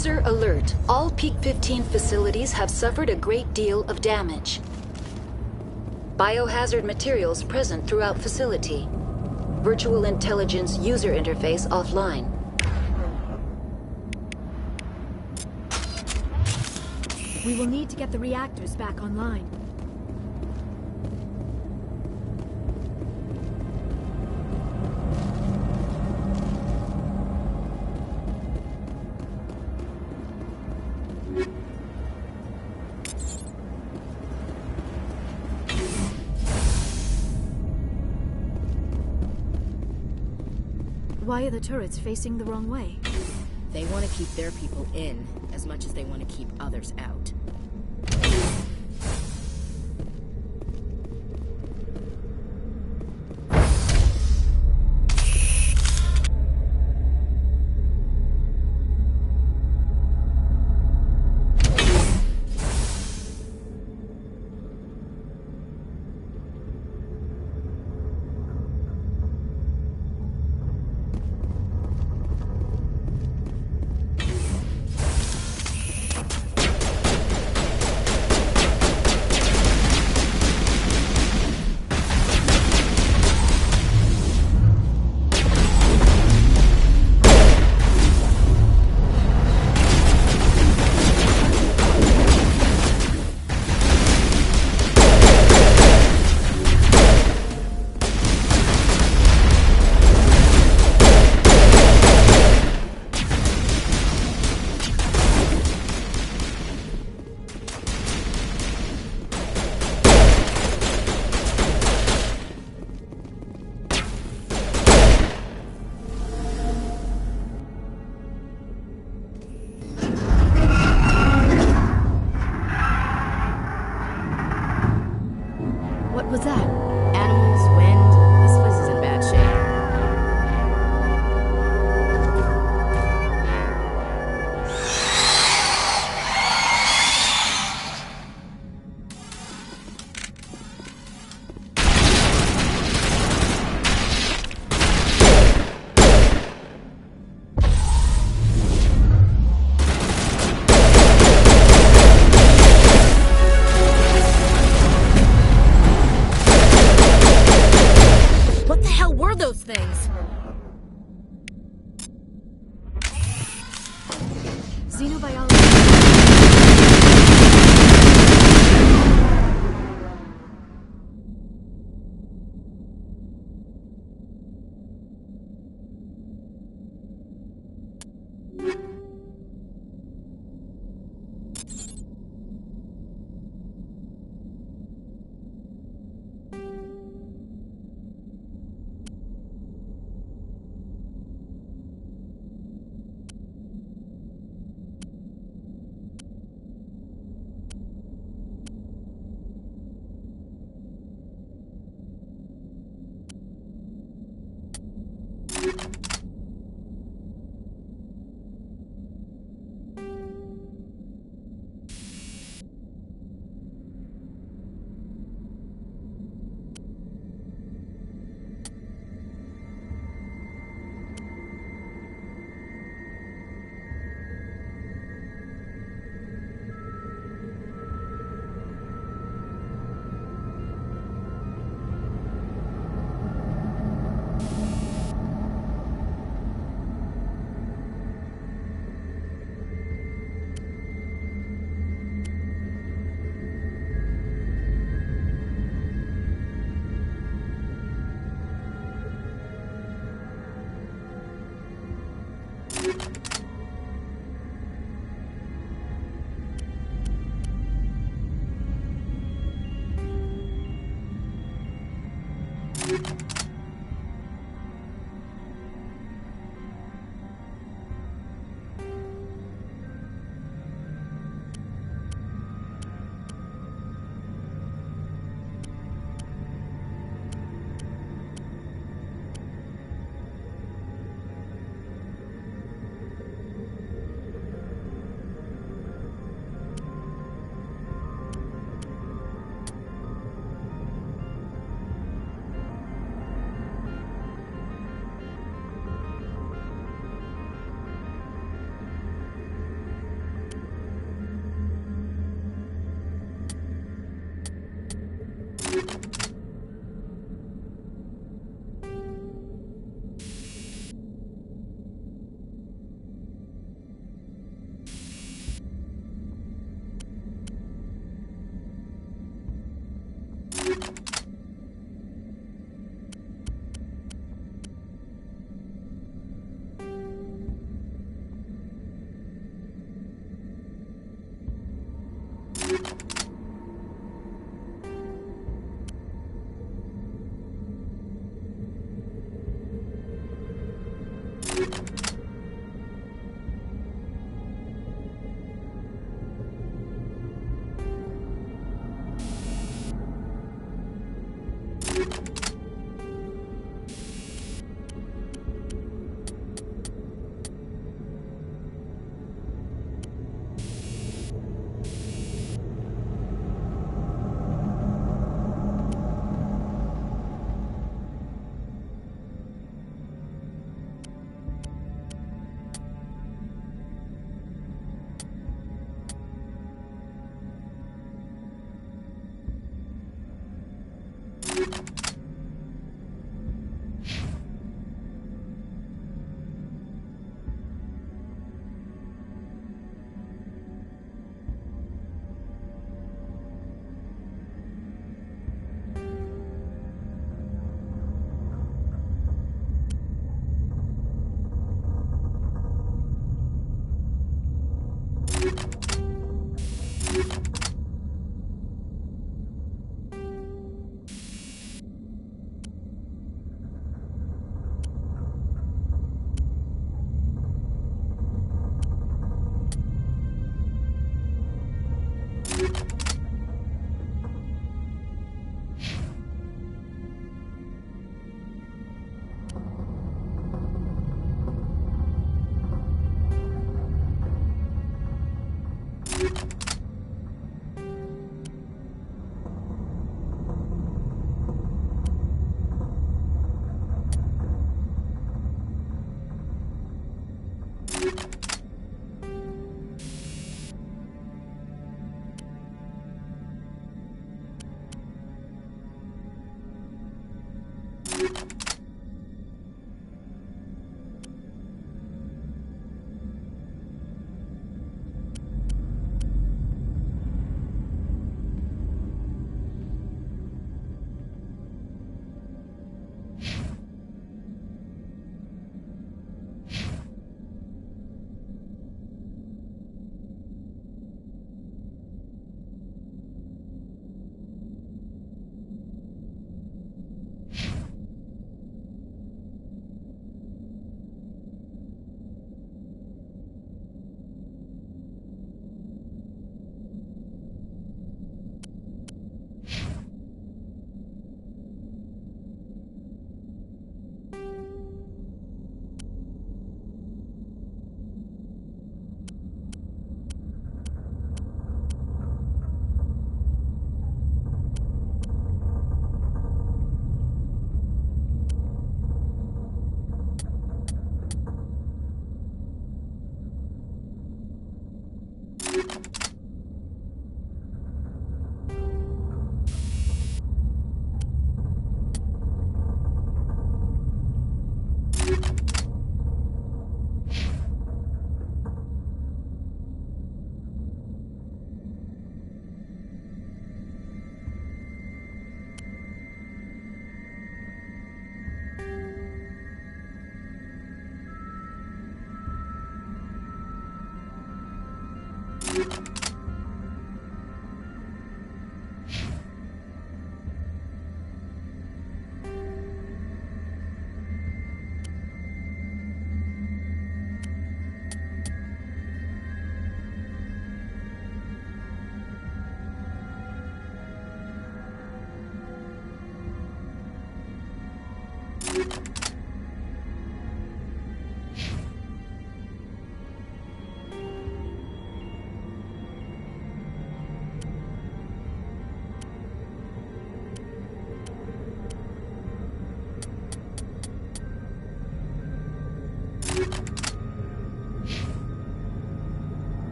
User alert. All Peak 15 facilities have suffered a great deal of damage. Biohazard materials present throughout facility. Virtual intelligence user interface offline. We will need to get the reactors back online. Why are the turrets facing the wrong way? They want to keep their people in as much as they want to keep others out. Was that? Animals, wind. This place is in bad shape. Those things. Xenobiology.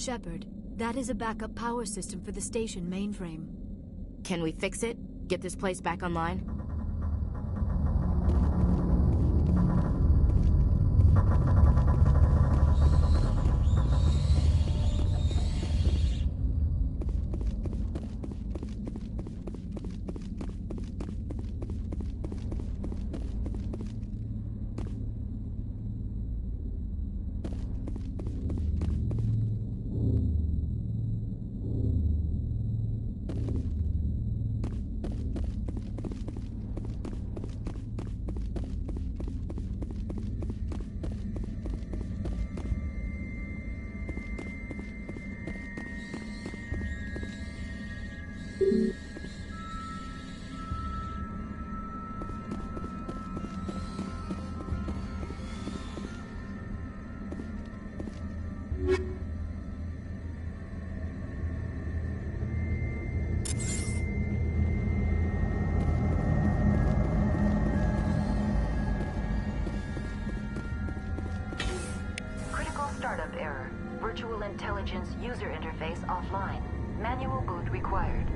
Shepard, that is a backup power system for the station mainframe. Can we fix it? Get this place back online? Startup error. Virtual intelligence user interface offline. Manual boot required.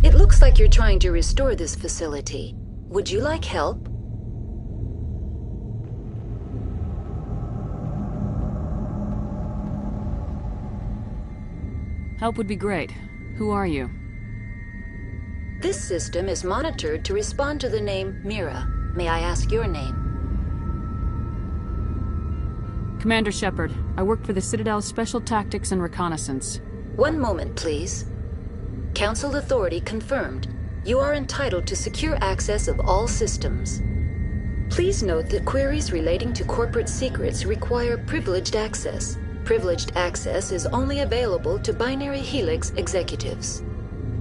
It looks like you're trying to restore this facility. Would you like help? Help would be great. Who are you? This system is monitored to respond to the name Mira. May I ask your name? Commander Shepard. I work for the Citadel's Special Tactics and Reconnaissance. One moment, please. Council authority confirmed. You are entitled to secure access of all systems. Please note that queries relating to corporate secrets require privileged access. Privileged access is only available to Binary Helix executives.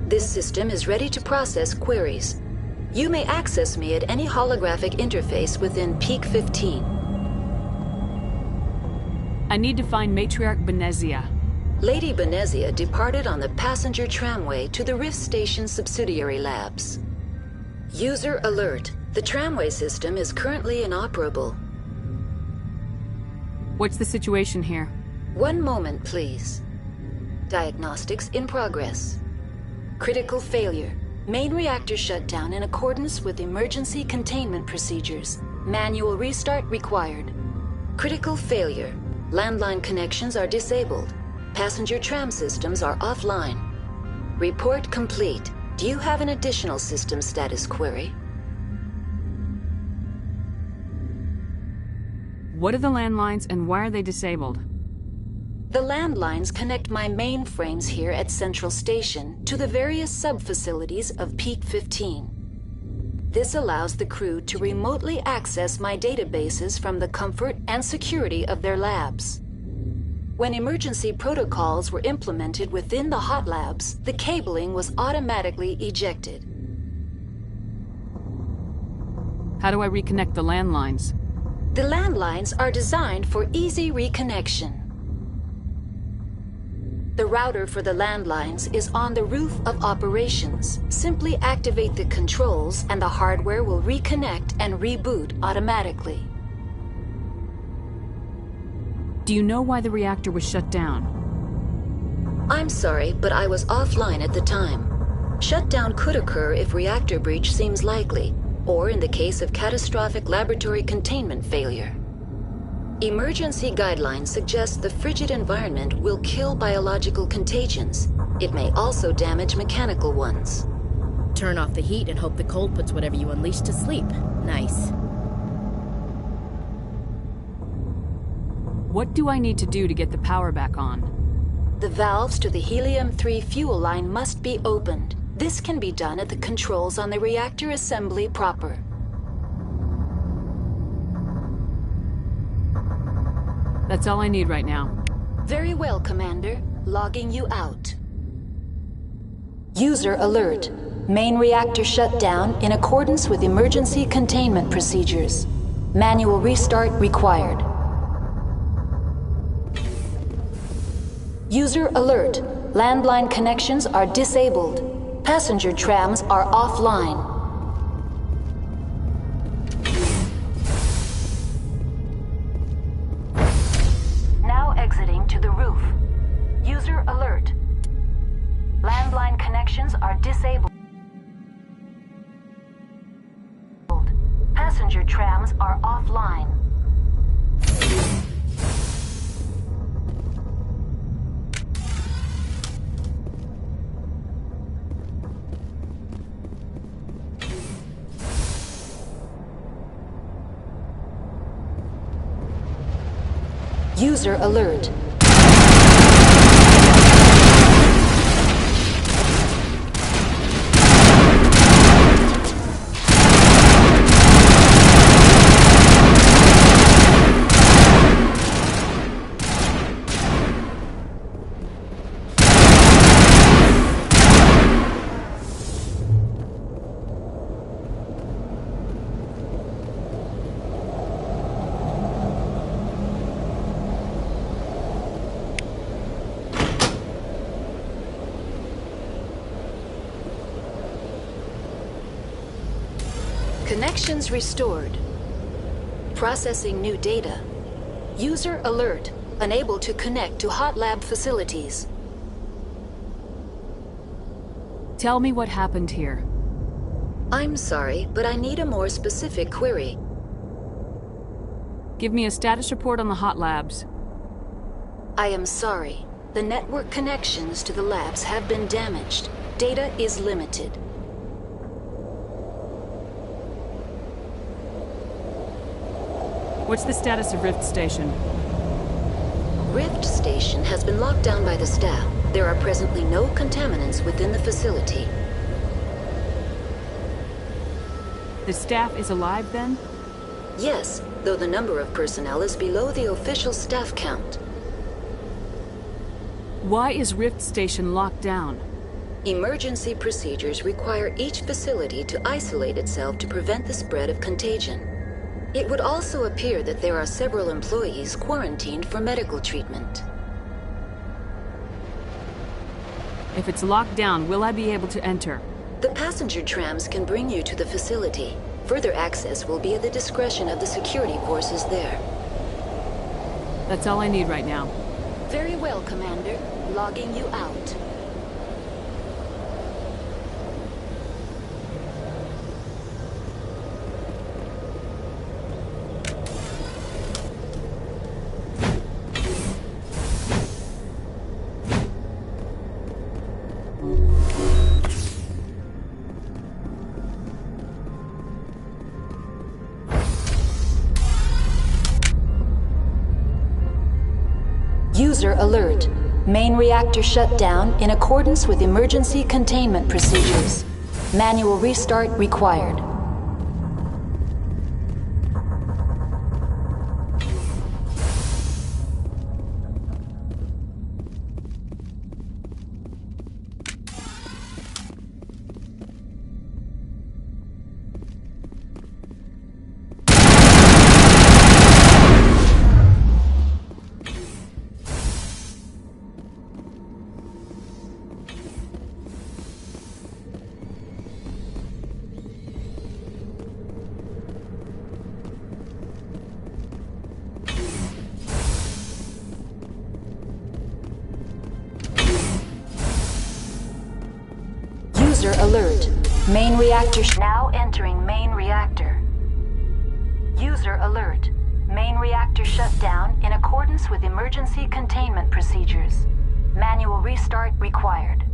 This system is ready to process queries. You may access me at any holographic interface within Peak 15. I need to find Matriarch Benezia. Lady Benezia departed on the passenger tramway to the Rift Station subsidiary labs. User alert. The tramway system is currently inoperable. What's the situation here? One moment, please. Diagnostics in progress. Critical failure. Main reactor shut down in accordance with emergency containment procedures. Manual restart required. Critical failure. Landline connections are disabled. Passenger tram systems are offline. Report complete. Do you have an additional system status query? What are the landlines and why are they disabled? The landlines connect my mainframes here at Central Station to the various sub-facilities of Peak 15. This allows the crew to remotely access my databases from the comfort and security of their labs. When emergency protocols were implemented within the hot labs, the cabling was automatically ejected. How do I reconnect the landlines? The landlines are designed for easy reconnection. The router for the landlines is on the roof of operations. Simply activate the controls and the hardware will reconnect and reboot automatically. Do you know why the reactor was shut down? I'm sorry, but I was offline at the time. Shutdown could occur if reactor breach seems likely, or in the case of catastrophic laboratory containment failure. Emergency guidelines suggest the frigid environment will kill biological contagions. It may also damage mechanical ones. Turn off the heat and hope the cold puts whatever you unleash to sleep. Nice. What do I need to do to get the power back on? The valves to the helium-3 fuel line must be opened. This can be done at the controls on the reactor assembly proper. That's all I need right now. Very well, Commander. Logging you out. User alert. Main reactor shut down in accordance with emergency containment procedures. Manual restart required. User alert. Landline connections are disabled. Passenger trams are offline. Now exiting to the roof. User alert. Landline connections are disabled. Passenger trams are offline. User alert. Connections restored. Processing new data. User alert. Unable to connect to hot lab facilities. Tell me what happened here. I'm sorry, but I need a more specific query. Give me a status report on the hot labs. I am sorry. The network connections to the labs have been damaged. Data is limited. What's the status of Rift Station? Rift Station has been locked down by the staff. There are presently no contaminants within the facility. The staff is alive then? Yes, though the number of personnel is below the official staff count. Why is Rift Station locked down? Emergency procedures require each facility to isolate itself to prevent the spread of contagion. It would also appear that there are several employees quarantined for medical treatment. If it's locked down, will I be able to enter? The passenger trams can bring you to the facility. Further access will be at the discretion of the security forces there. That's all I need right now. Very well, Commander. Logging you out. User alert. Main reactor shut down in accordance with emergency containment procedures. Manual restart required. User alert. Main reactor now entering main reactor. User alert. Main reactor shut down in accordance with emergency containment procedures. Manual restart required.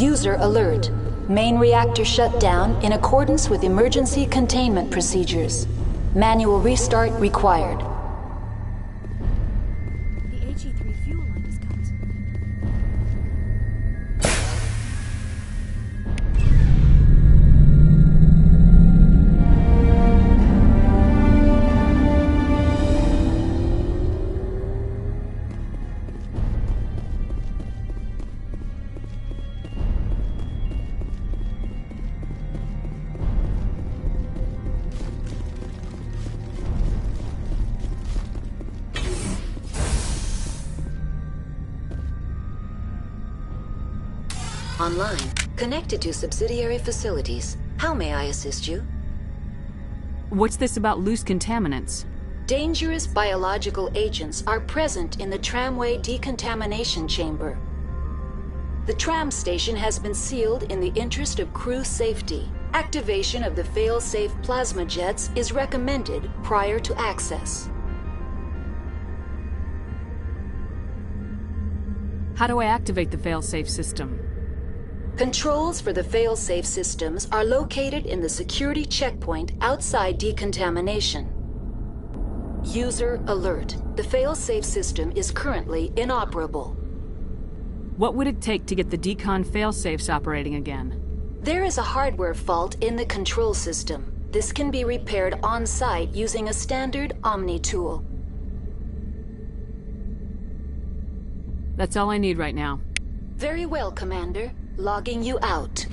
User alert. Main reactor shut down in accordance with emergency containment procedures. Manual restart required. The HE3 fuel line is cut. Online. Connected to subsidiary facilities. How may I assist you? What's this about loose contaminants? Dangerous biological agents are present in the tramway decontamination chamber. The tram station has been sealed in the interest of crew safety. Activation of the fail-safe plasma jets is recommended prior to access. How do I activate the fail-safe system? Controls for the fail-safe systems are located in the security checkpoint outside decontamination. User alert. The fail-safe system is currently inoperable. What would it take to get the decon fail-safes operating again? There is a hardware fault in the control system. This can be repaired on-site using a standard Omni tool. That's all I need right now. Very well, Commander. Logging you out.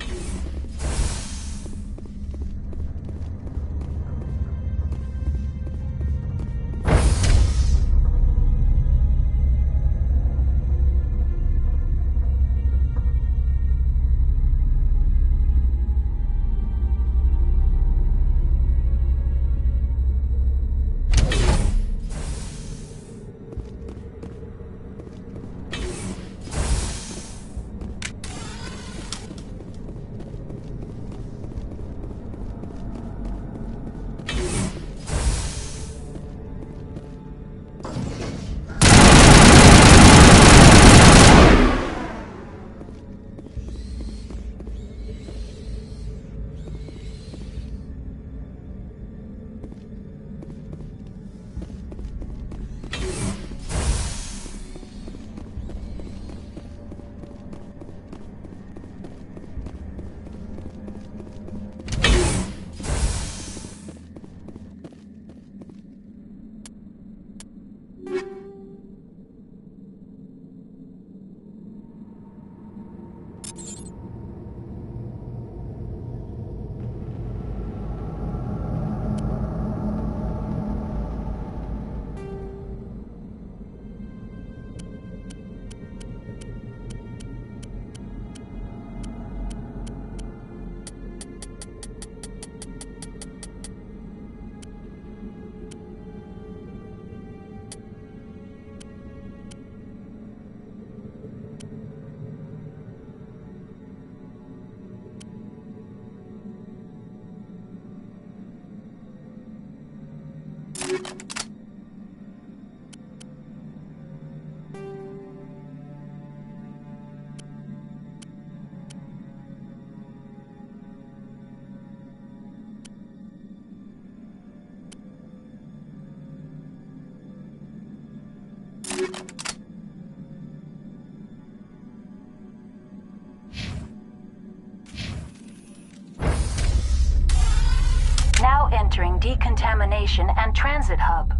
Now entering decontamination and transit hub.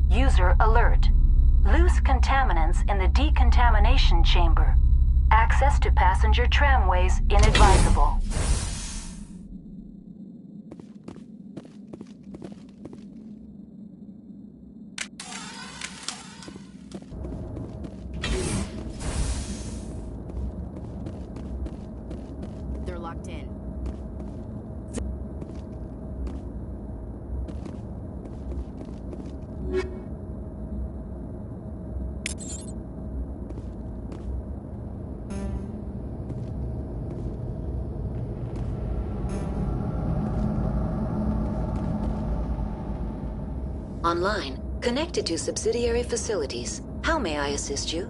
User alert. Loose contaminants in the decontamination chamber. Access to passenger tramways inadvisable. They're locked in. Online. Connected to subsidiary facilities. How may I assist you?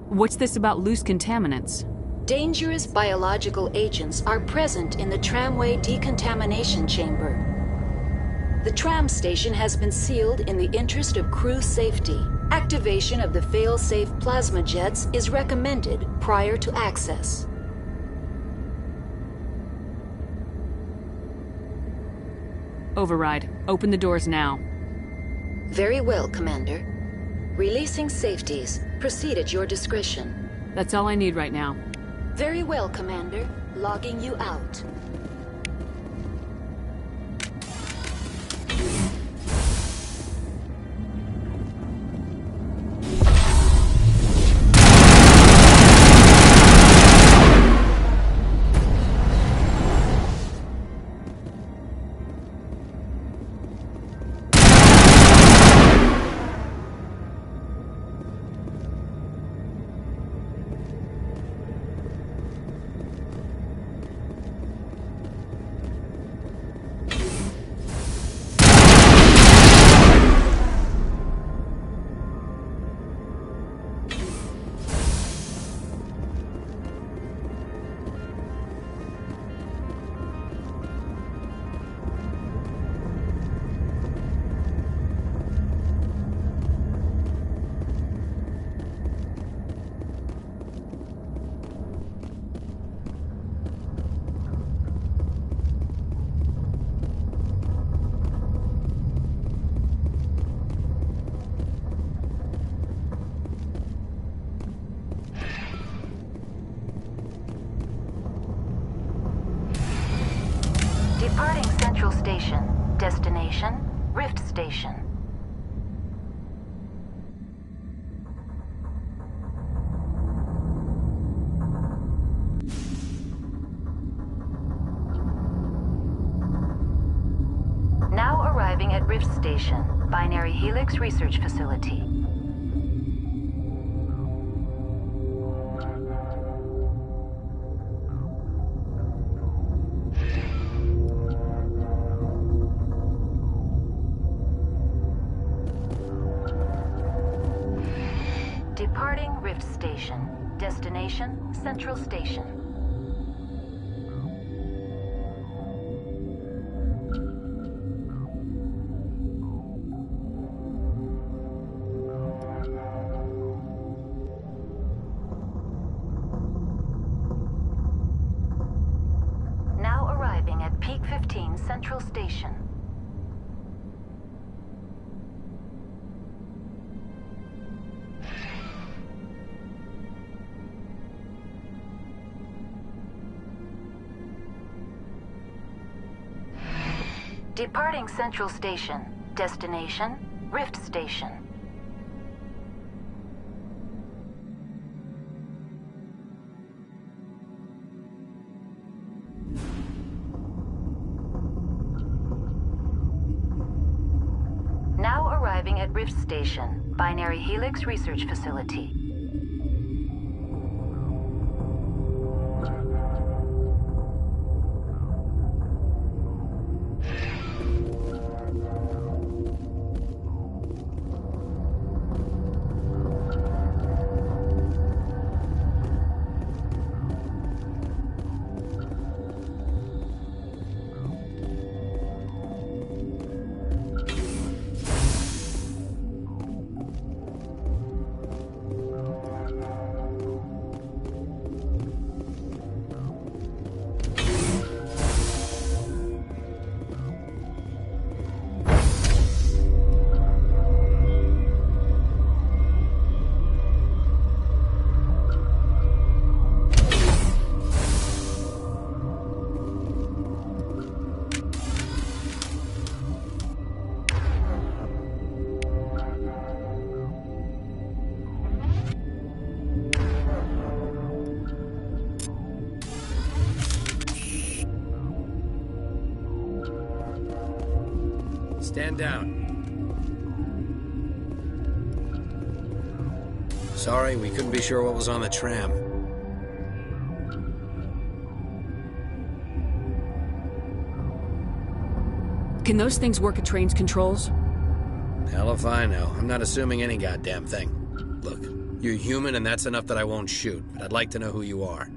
What's this about loose contaminants? Dangerous biological agents are present in the tramway decontamination chamber. The tram station has been sealed in the interest of crew safety. Activation of the fail-safe plasma jets is recommended prior to access. Override. Open the doors now. Very well, Commander. Releasing safeties. Proceed at your discretion. That's all I need right now. Very well, Commander. Logging you out. Departing Central Station. Destination, Rift Station. Now arriving at Rift Station, Binary Helix Research Facility. Departing Rift Station. Destination, Central Station. Now arriving at Peak 15 Central Station. Departing Central Station. Destination, Rift Station. Now arriving at Rift Station, Binary Helix Research Facility. Stand down. Sorry, we couldn't be sure what was on the tram. Can those things work at train's controls? Hell if I know. I'm not assuming any goddamn thing. Look, You're human, and that's enough that I won't shoot, but I'd like to know who you are.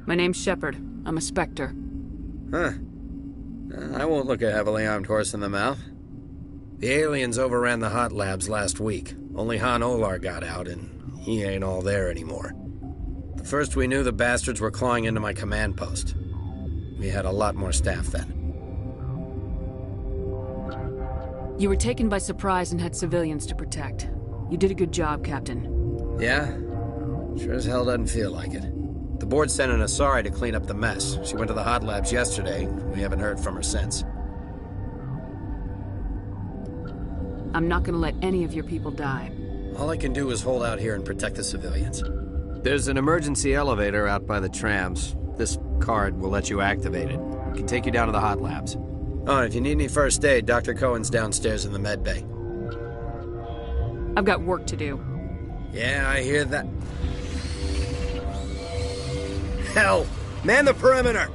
My name's Shepard. I'm a Spectre. Huh. I won't look a heavily armed horse in the mouth. The aliens overran the hot labs last week. Only Han Olar got out, and he ain't all there anymore. The first we knew, the bastards were clawing into my command post. We had a lot more staff then. You were taken by surprise and had civilians to protect. You did a good job, Captain. Yeah? Sure as hell doesn't feel like it. The board sent an Asari to clean up the mess. She went to the hot labs yesterday. We haven't heard from her since. I'm not gonna let any of your people die. All I can do is hold out here and protect the civilians. There's an emergency elevator out by the trams. This card will let you activate it. It can take you down to the hot labs. Oh, and if you need any first aid, Dr. Cohen's downstairs in the med bay. I've got work to do. Yeah, I hear that. Hell! Man the perimeter!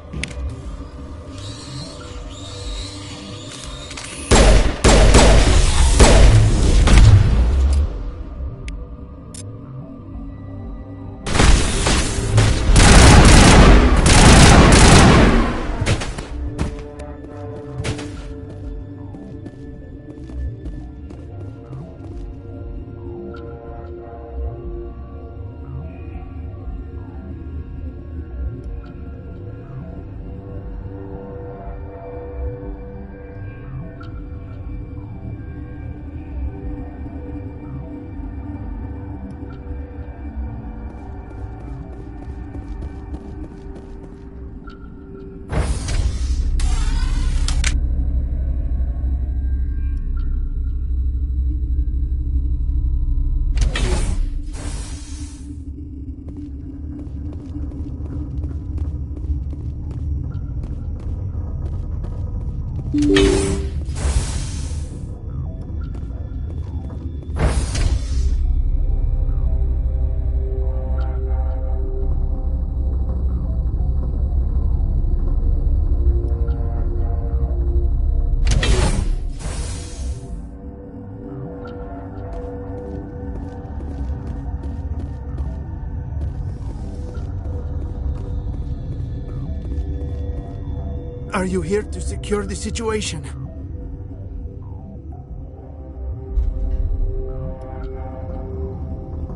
Are you here to secure the situation?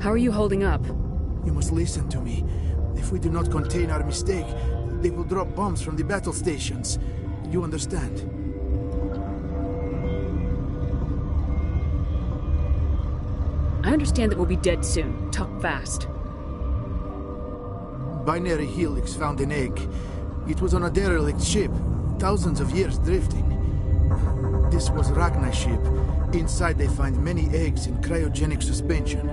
How are you holding up? You must listen to me. If we do not contain our mistake, they will drop bombs from the battle stations. You understand? I understand that we'll be dead soon. Talk fast. Binary Helix found an egg. It was on a derelict ship, thousands of years drifting. This was Rachni's ship. Inside they find many eggs in cryogenic suspension.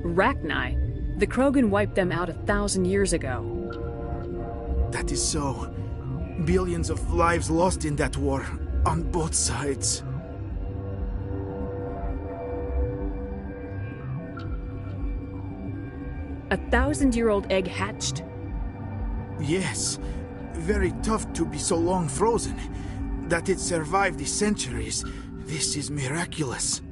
Rachni? The Krogan wiped them out 1,000 years ago. That is so. Billions of lives lost in that war, on both sides. A 1,000-year-old egg hatched? Yes. Very tough to be so long frozen. That it survived the centuries. This is miraculous.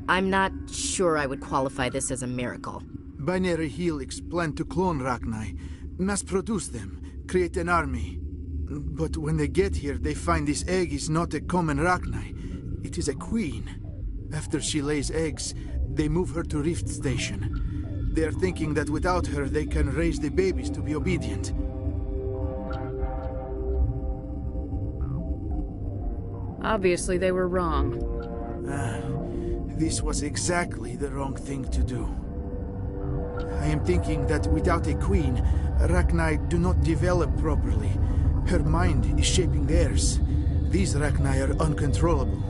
I'm not sure I would qualify this as a miracle. Binary Helix planned to clone Rachni, mass-produce them, create an army. But when they get here, they find this egg is not a common Rachni. It is a queen. After she lays eggs, they move her to Rift Station. They are thinking that without her, they can raise the babies to be obedient. Obviously, they were wrong. This was exactly the wrong thing to do. I am thinking that without a queen, Rachni do not develop properly. Her mind is shaping theirs. These Rachni are uncontrollable.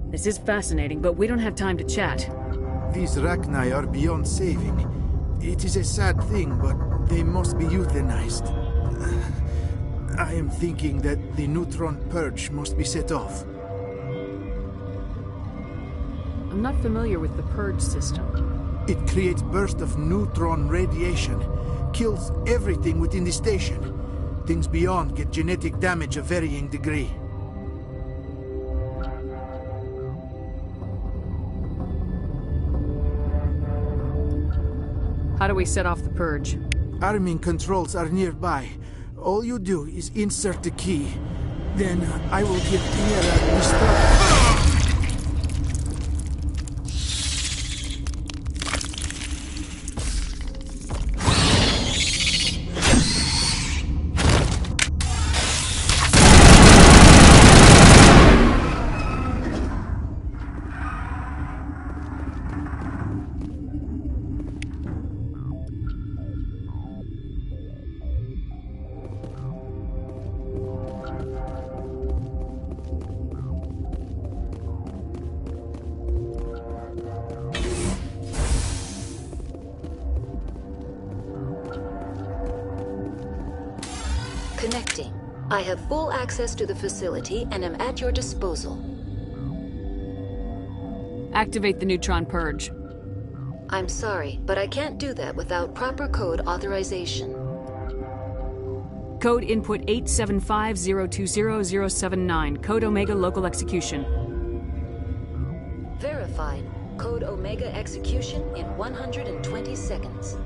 This is fascinating, but we don't have time to chat. These Rachni are beyond saving. It is a sad thing, but they must be euthanized. I am thinking that the neutron purge must be set off. I'm not familiar with the purge system. It creates bursts of neutron radiation, kills everything within the station. Things beyond get genetic damage of varying degree. How do we set off the purge? Arming controls are nearby. All you do is insert the key. Then I will give Tiara the start. Connecting. I have full access to the facility and am at your disposal. Activate the neutron purge. I'm sorry, but I can't do that without proper code authorization. Code input 875020079. Code Omega local execution. Verified. Code Omega execution in 120 seconds.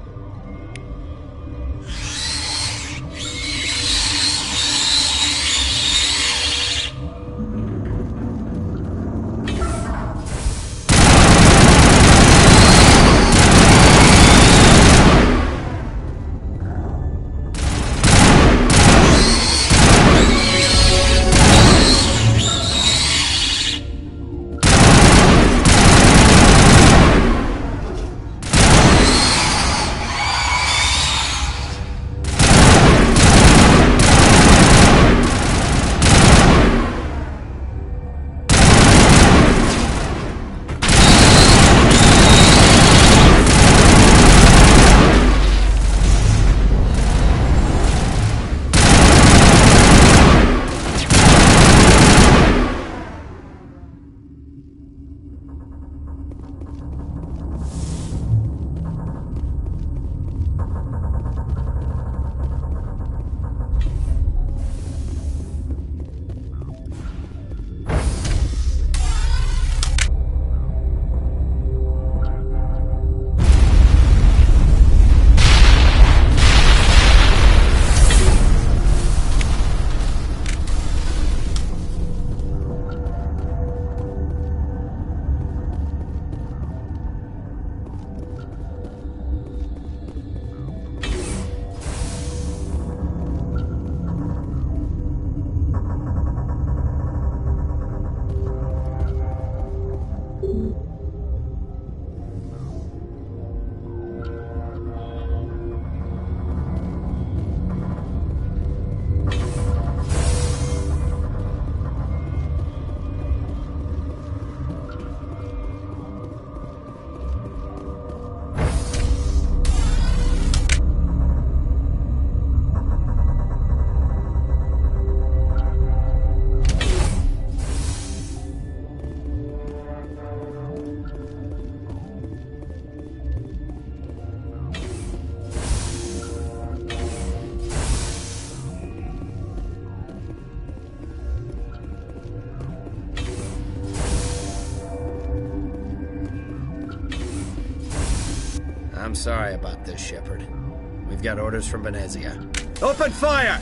I'm sorry about this, Shepard. We've got orders from Venezia. Open fire!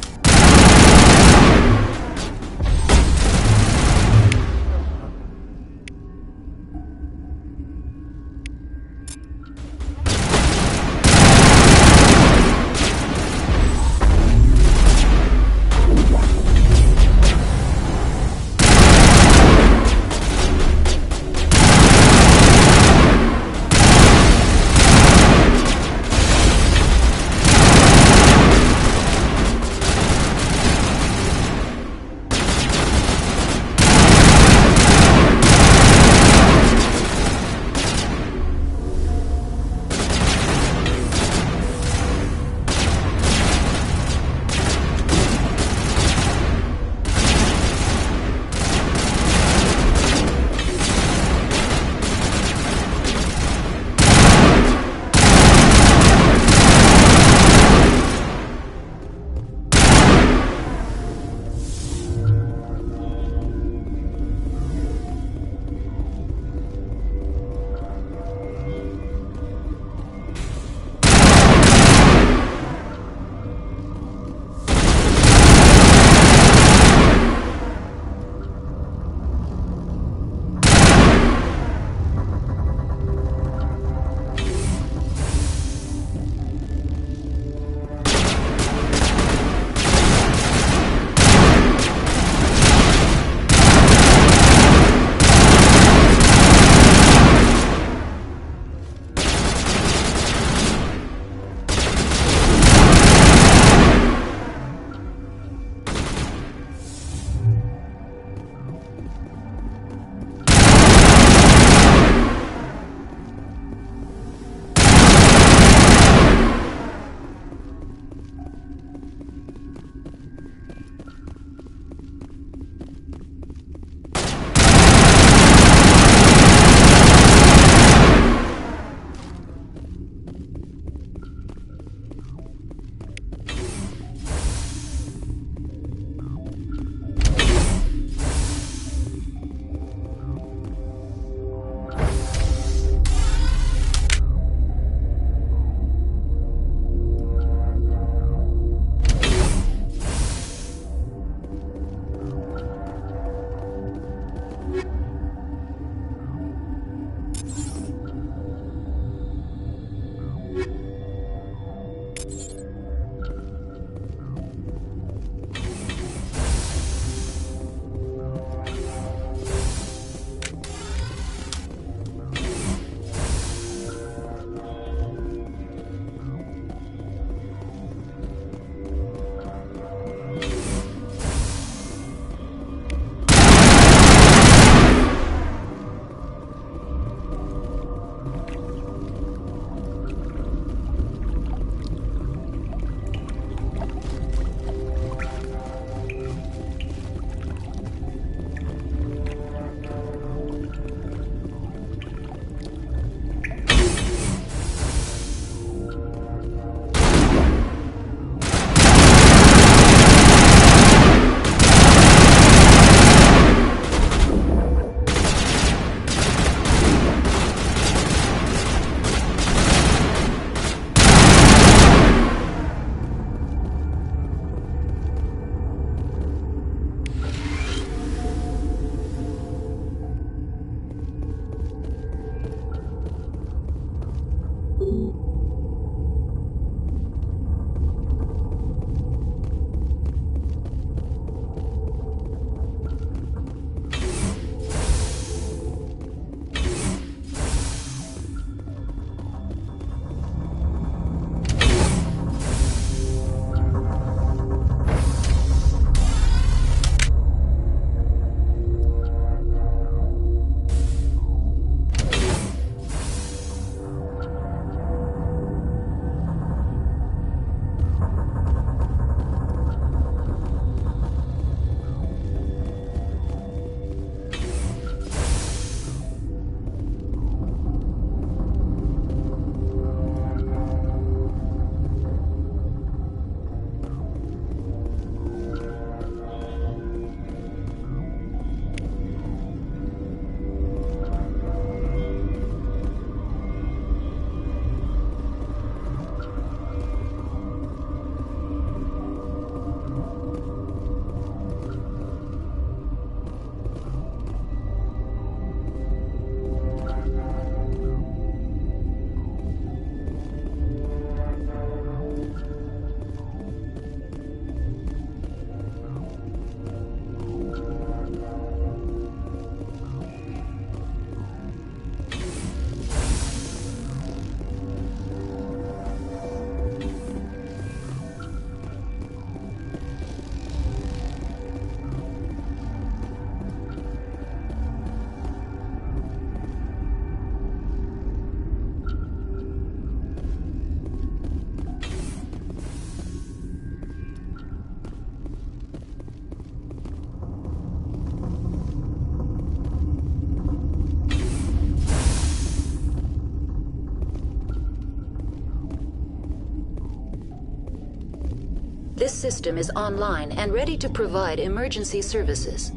system is online and ready to provide emergency services.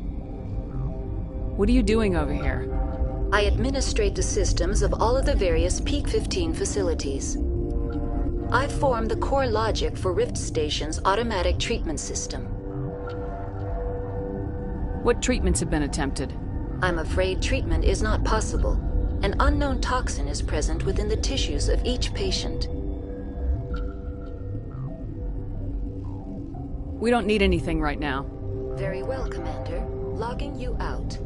What are you doing over here? I administrate the systems of all of the various Peak 15 facilities. I form the core logic for Rift Station's automatic treatment system. What treatments have been attempted? I'm afraid treatment is not possible. An unknown toxin is present within the tissues of each patient. We don't need anything right now. Very well, Commander. Logging you out.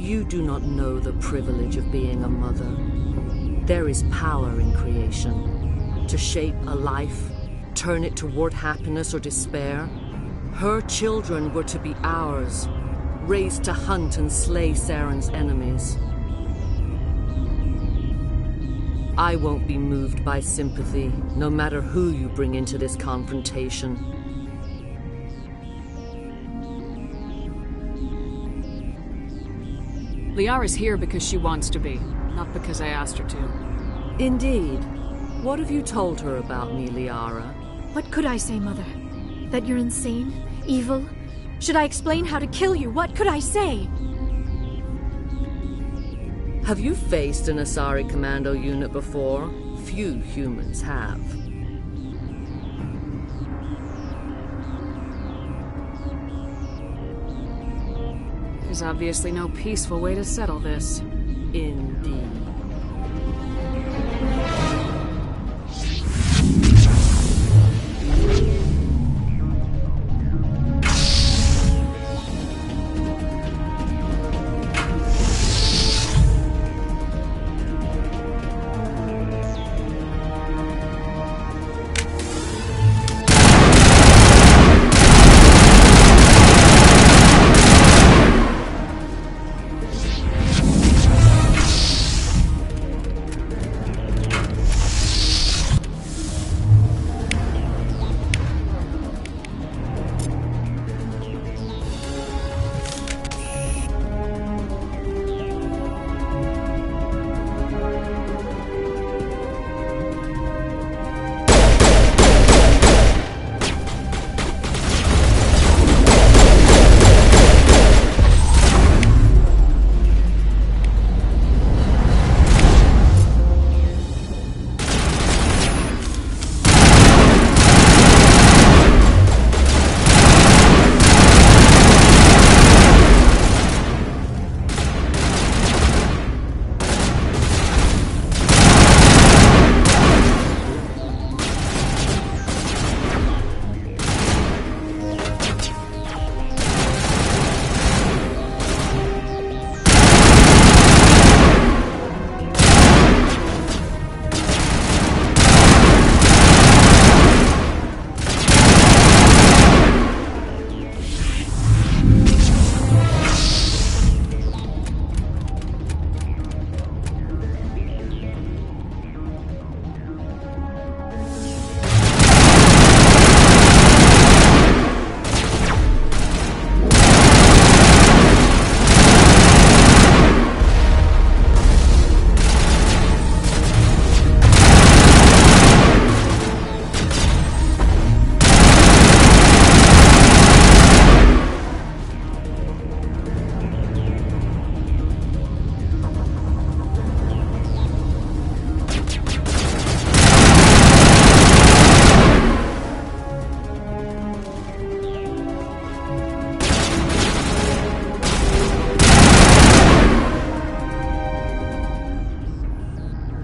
You do not know the privilege of being a mother. There is power in creation. To shape a life, turn it toward happiness or despair. Her children were to be ours, raised to hunt and slay Saren's enemies. I won't be moved by sympathy, no matter who you bring into this confrontation. Liara's here because she wants to be, not because I asked her to. Indeed. What have you told her about me, Liara? What could I say, Mother? That you're insane? Evil? Should I explain how to kill you? What could I say? Have you faced an Asari commando unit before? Few humans have. There's obviously no peaceful way to settle this. Indeed.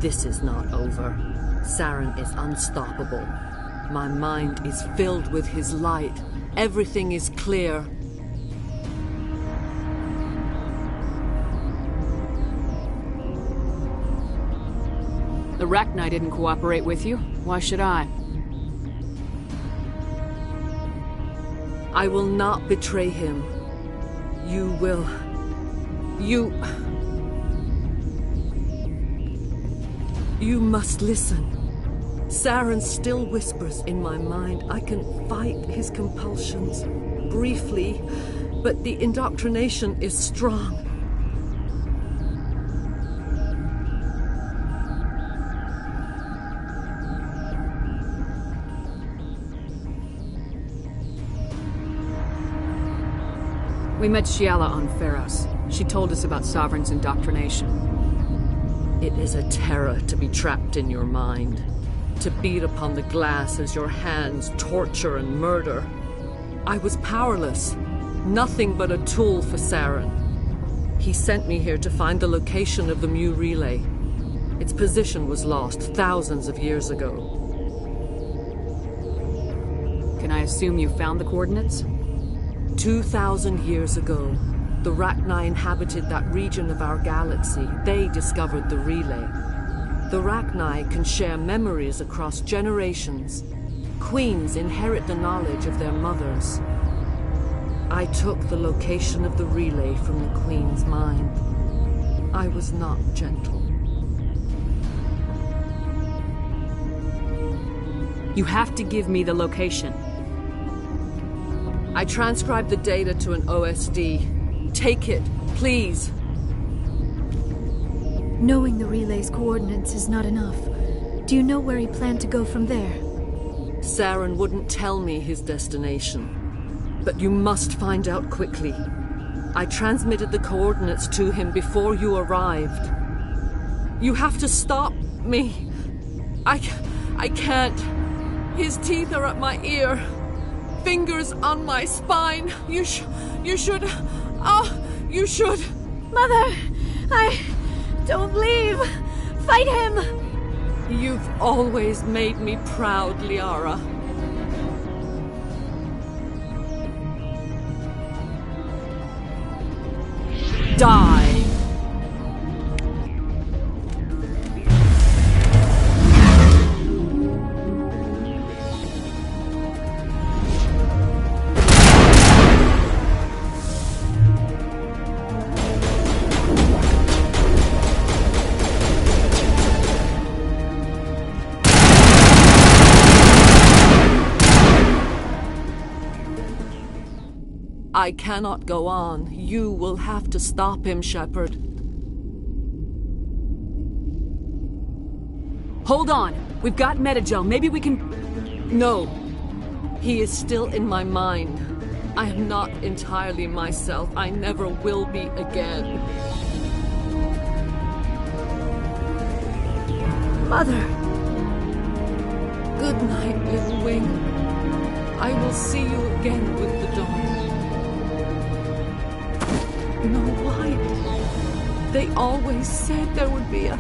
This is not over. Saren is unstoppable. My mind is filled with his light. Everything is clear. The Rachni didn't cooperate with you. Why should I? I will not betray him. You will. You must listen. Saren still whispers in my mind. I can fight his compulsions, briefly, but the indoctrination is strong. We met Shiala on Pharos. She told us about Sovereign's indoctrination. It is a terror to be trapped in your mind, to beat upon the glass as your hands torture and murder. I was powerless, nothing but a tool for Saren. He sent me here to find the location of the Mu relay. Its position was lost thousands of years ago. Can I assume you found the coordinates? 2,000 years ago, the Rachni inhabited that region of our galaxy. They discovered the relay. The Rachni can share memories across generations. Queens inherit the knowledge of their mothers. I took the location of the relay from the Queen's mind. I was not gentle. You have to give me the location. I transcribed the data to an OSD. Take it, please. Knowing the relay's coordinates is not enough. Do you know where he planned to go from there? Saren wouldn't tell me his destination. But you must find out quickly. I transmitted the coordinates to him before you arrived. You have to stop me. I can't. His teeth are at my ear. Fingers on my spine. You should. You should. Mother, don't leave. Fight him. You've always made me proud, Liara. Die. I cannot go on. You will have to stop him, Shepard. Hold on. We've got Metagel. Maybe we can... No. He is still in my mind. I am not entirely myself. I never will be again. Mother. Good night, little wing. I will see you again with the dawn. No, why? They always said there would be a...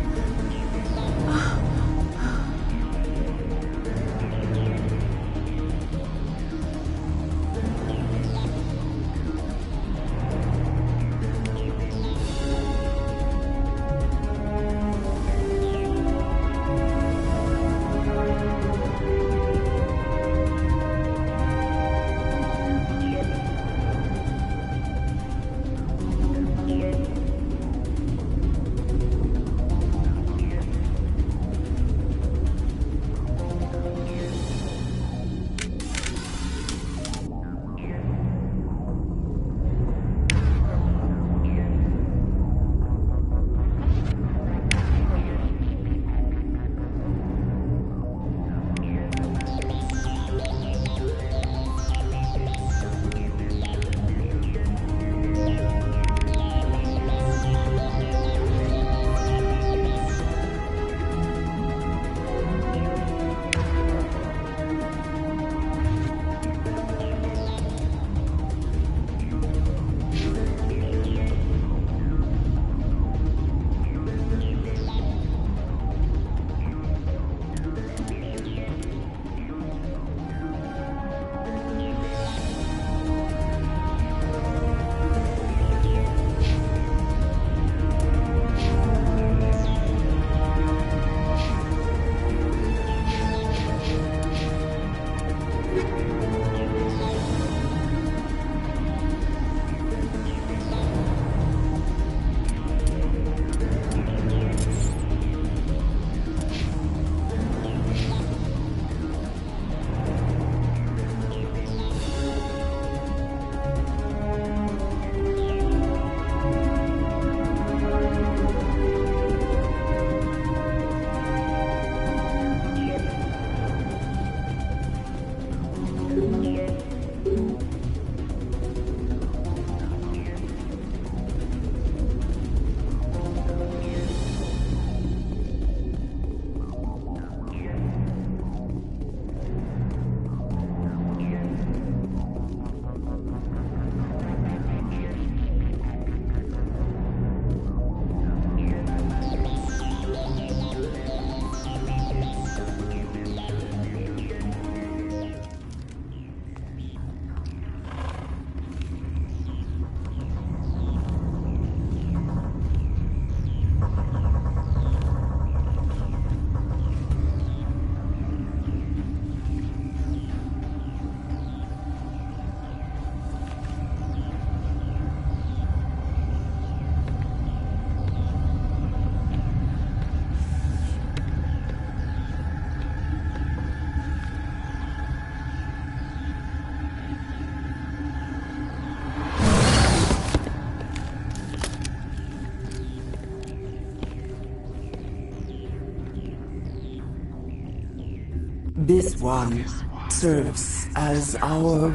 This one serves as our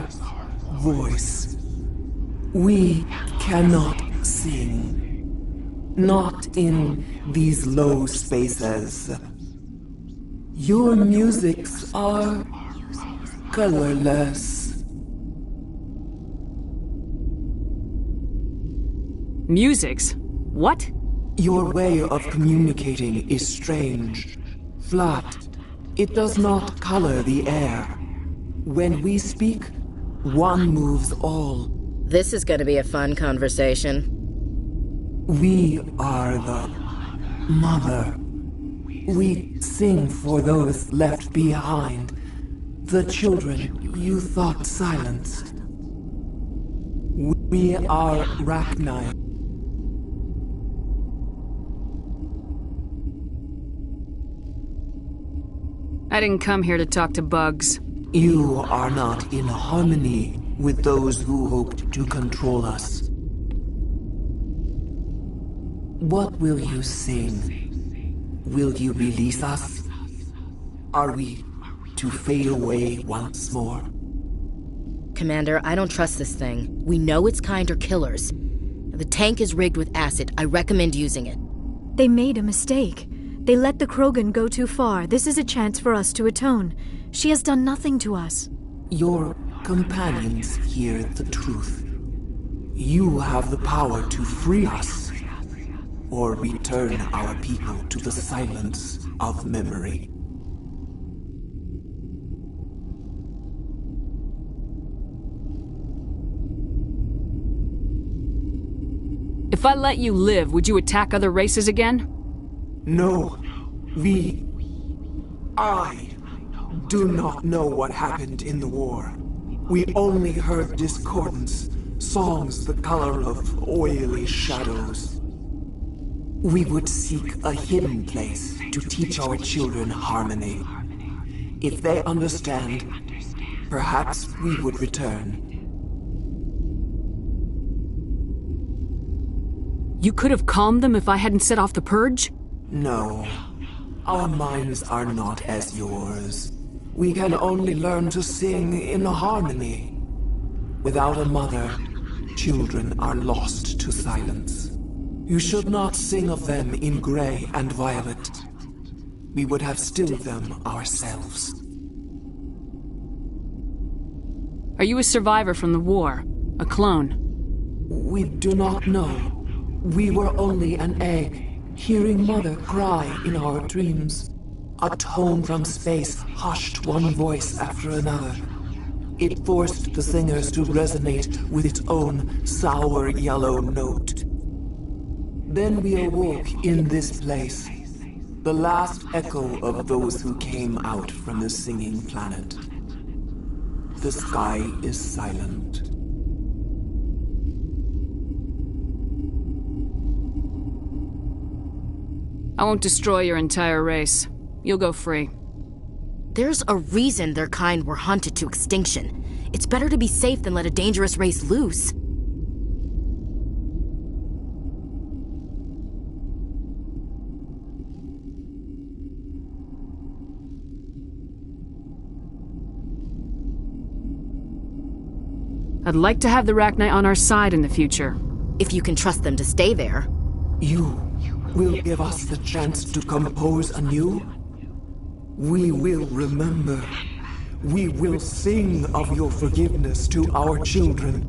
voice. We cannot sing. Not in these low spaces. Your musics are colorless. Musics? What? Your way of communicating is strange. Flat. It does not color the air. When we speak, one moves all. This is gonna be a fun conversation. We are the mother. We sing for those left behind. The children you thought silenced. We are Rachni. I didn't come here to talk to bugs. You are not in harmony with those who hoped to control us. What will you sing? Will you release us? Are we to fade away once more? Commander, I don't trust this thing. We know its kind are killers. The tank is rigged with acid. I recommend using it. They made a mistake. They let the Krogan go too far. This is a chance for us to atone. She has done nothing to us. Your companions hear the truth. You have the power to free us, or return our people to the silence of memory. If I let you live, would you attack other races again? No. I do not know what happened in the war. We only heard discordance, songs the color of oily shadows. We would seek a hidden place to teach our children harmony. If they understand, perhaps we would return. You could have calmed them if I hadn't set off the purge? No. Our minds are not as yours. We can only learn to sing in harmony. Without a mother, children are lost to silence. You should not sing of them in gray and violet. We would have stilled them ourselves. Are you a survivor from the war? A clone? We do not know. We were only an egg, hearing Mother cry in our dreams. A tone from space hushed one voice after another. It forced the singers to resonate with its own sour yellow note. Then we awoke in this place, the last echo of those who came out from the singing planet. The sky is silent. I won't destroy your entire race. You'll go free. There's a reason their kind were hunted to extinction. It's better to be safe than let a dangerous race loose. I'd like to have the Rachni on our side in the future. If you can trust them to stay there. You will give us the chance to compose anew? We will remember. We will sing of your forgiveness to our children.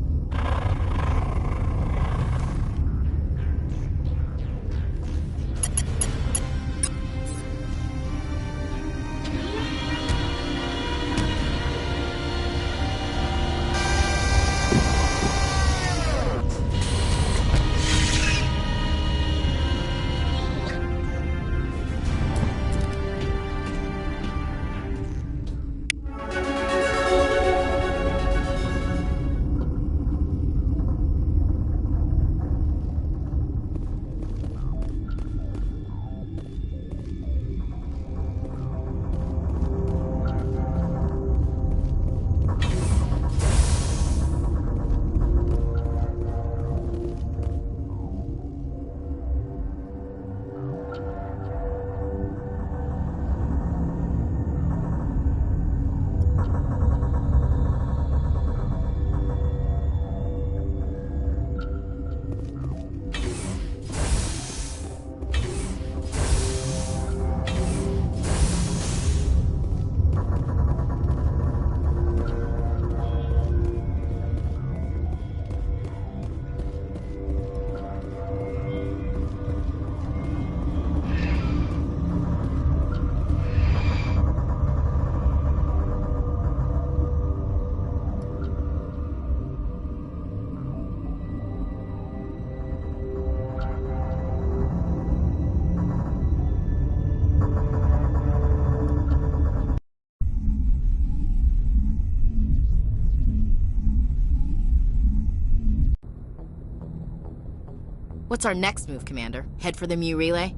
What's our next move, Commander? Head for the Mu relay?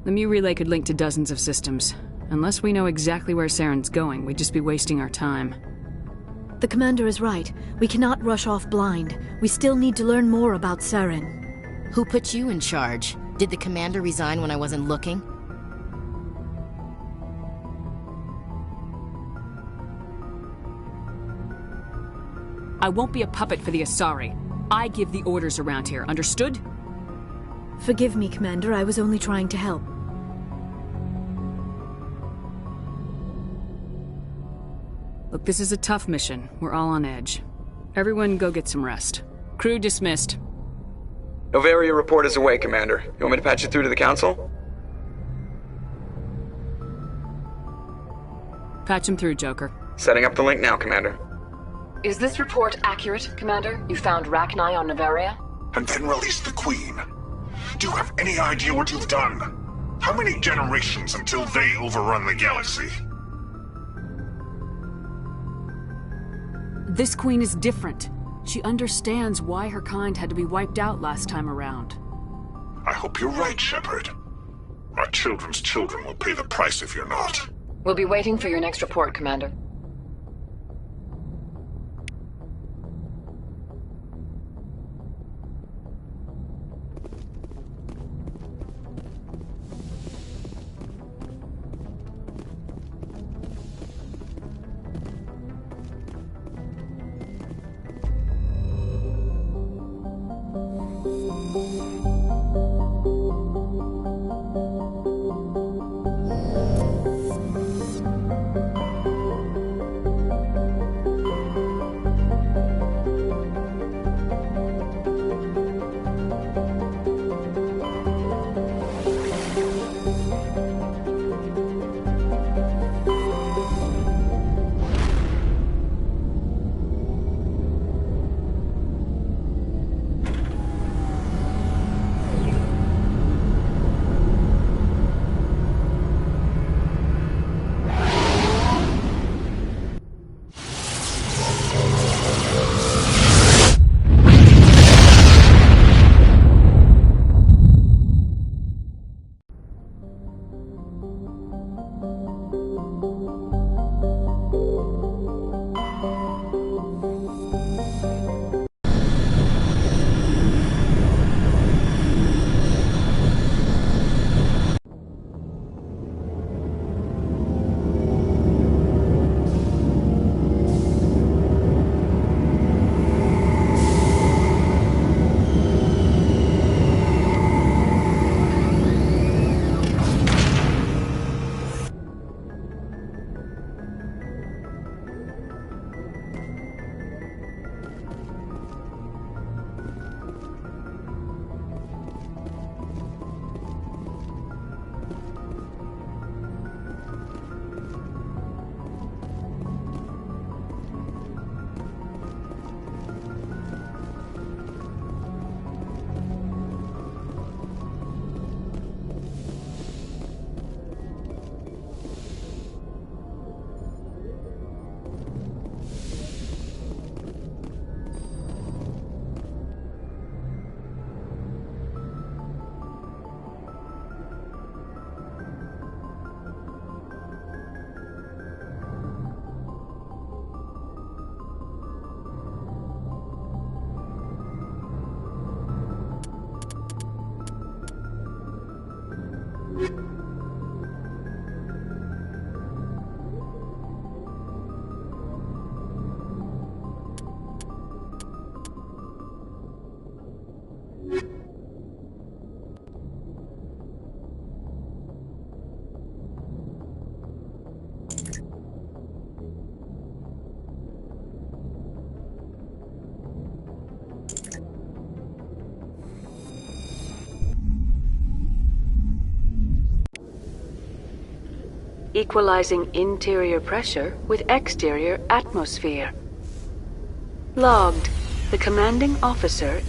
The Mu relay could link to dozens of systems. Unless we know exactly where Saren's going, we'd just be wasting our time. The Commander is right. We cannot rush off blind. We still need to learn more about Saren. Who put you in charge? Did the Commander resign when I wasn't looking? I won't be a puppet for the Asari. I give the orders around here, understood? Forgive me, Commander. I was only trying to help. Look, this is a tough mission. We're all on edge. Everyone go get some rest. Crew dismissed. Noveria report is away, Commander. You want me to patch you through to the Council? Patch him through, Joker. Setting up the link now, Commander. Is this report accurate, Commander? You found Rachni on Noveria? And then released the Queen. Do you have any idea what you've done? How many generations until they overrun the galaxy? This Queen is different. She understands why her kind had to be wiped out last time around. I hope you're right, Shepard. Our children's children will pay the price if you're not. We'll be waiting for your next report, Commander. Equalizing interior pressure with exterior atmosphere. Logged. The commanding officer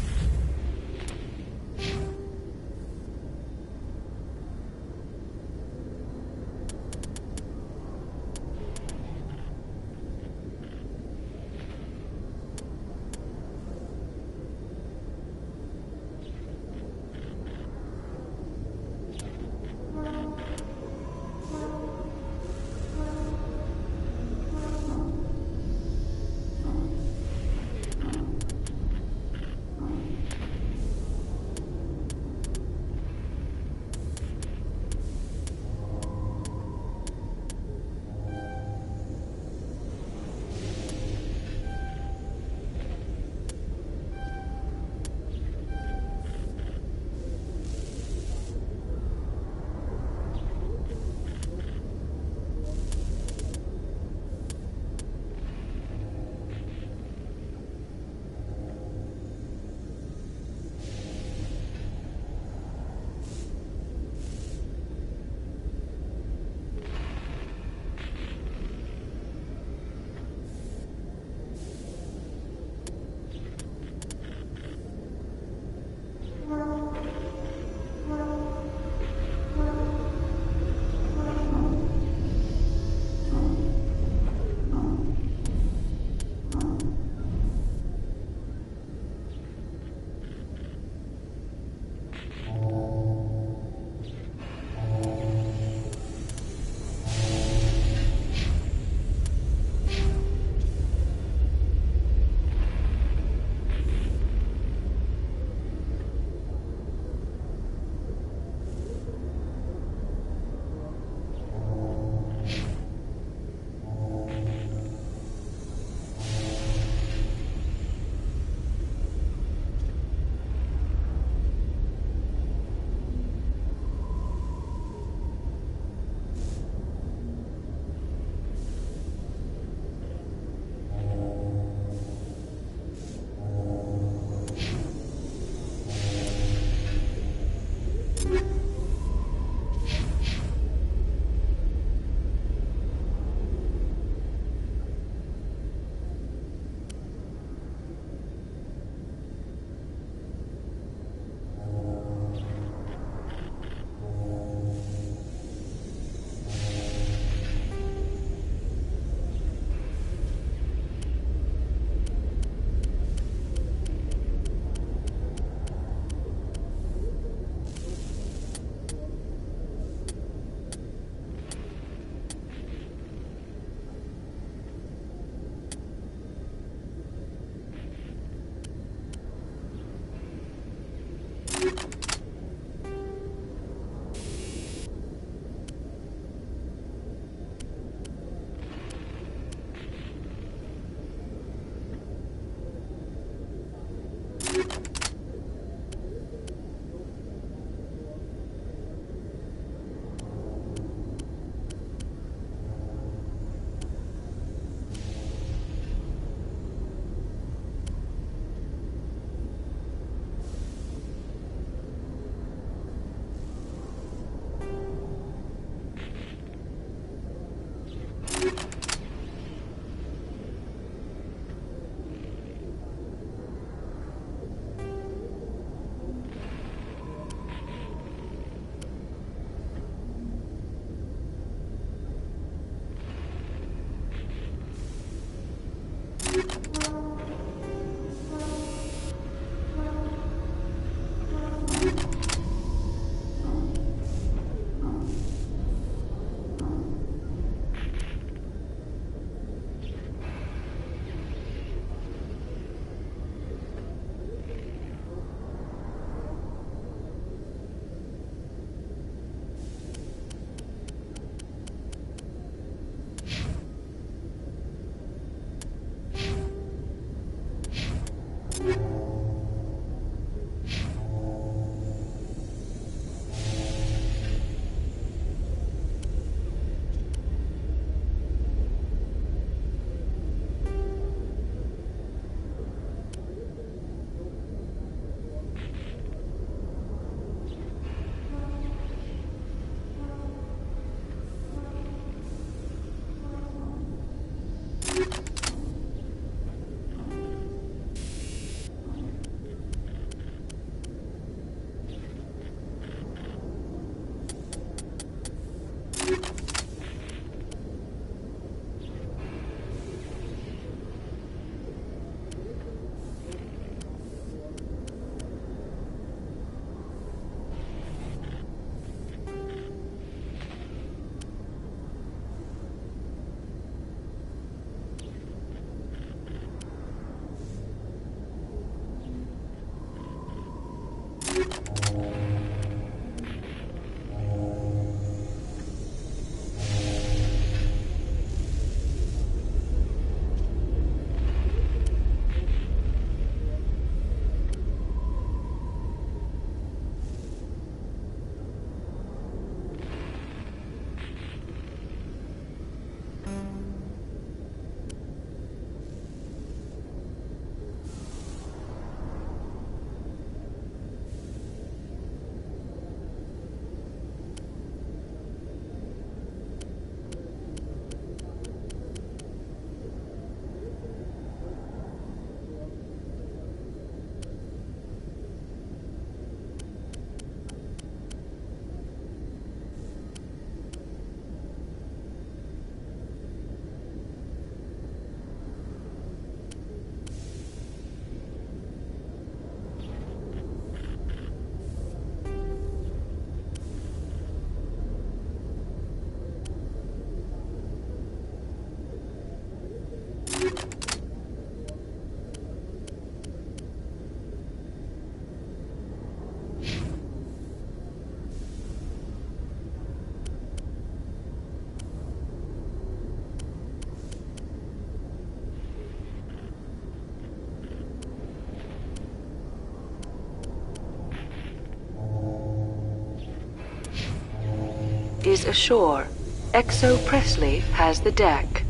is ashore. Exo Presley has the deck.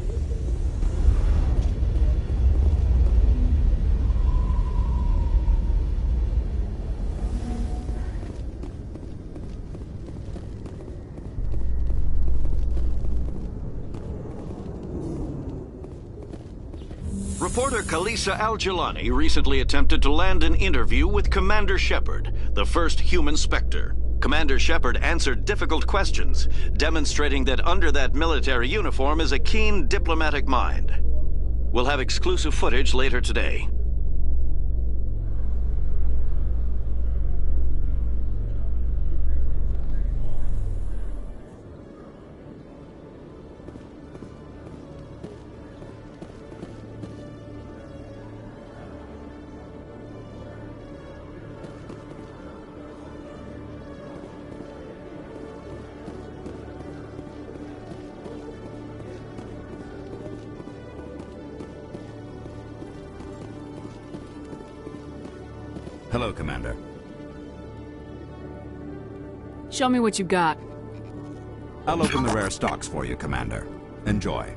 Reporter Kalisa Al-Jilani recently attempted to land an interview with Commander Shepard, the first human Spectre. Commander Shepard answered difficult questions, demonstrating that under that military uniform is a keen diplomatic mind. We'll have exclusive footage later today. Hello, Commander. Show me what you got. I'll open the rare stocks for you, Commander. Enjoy.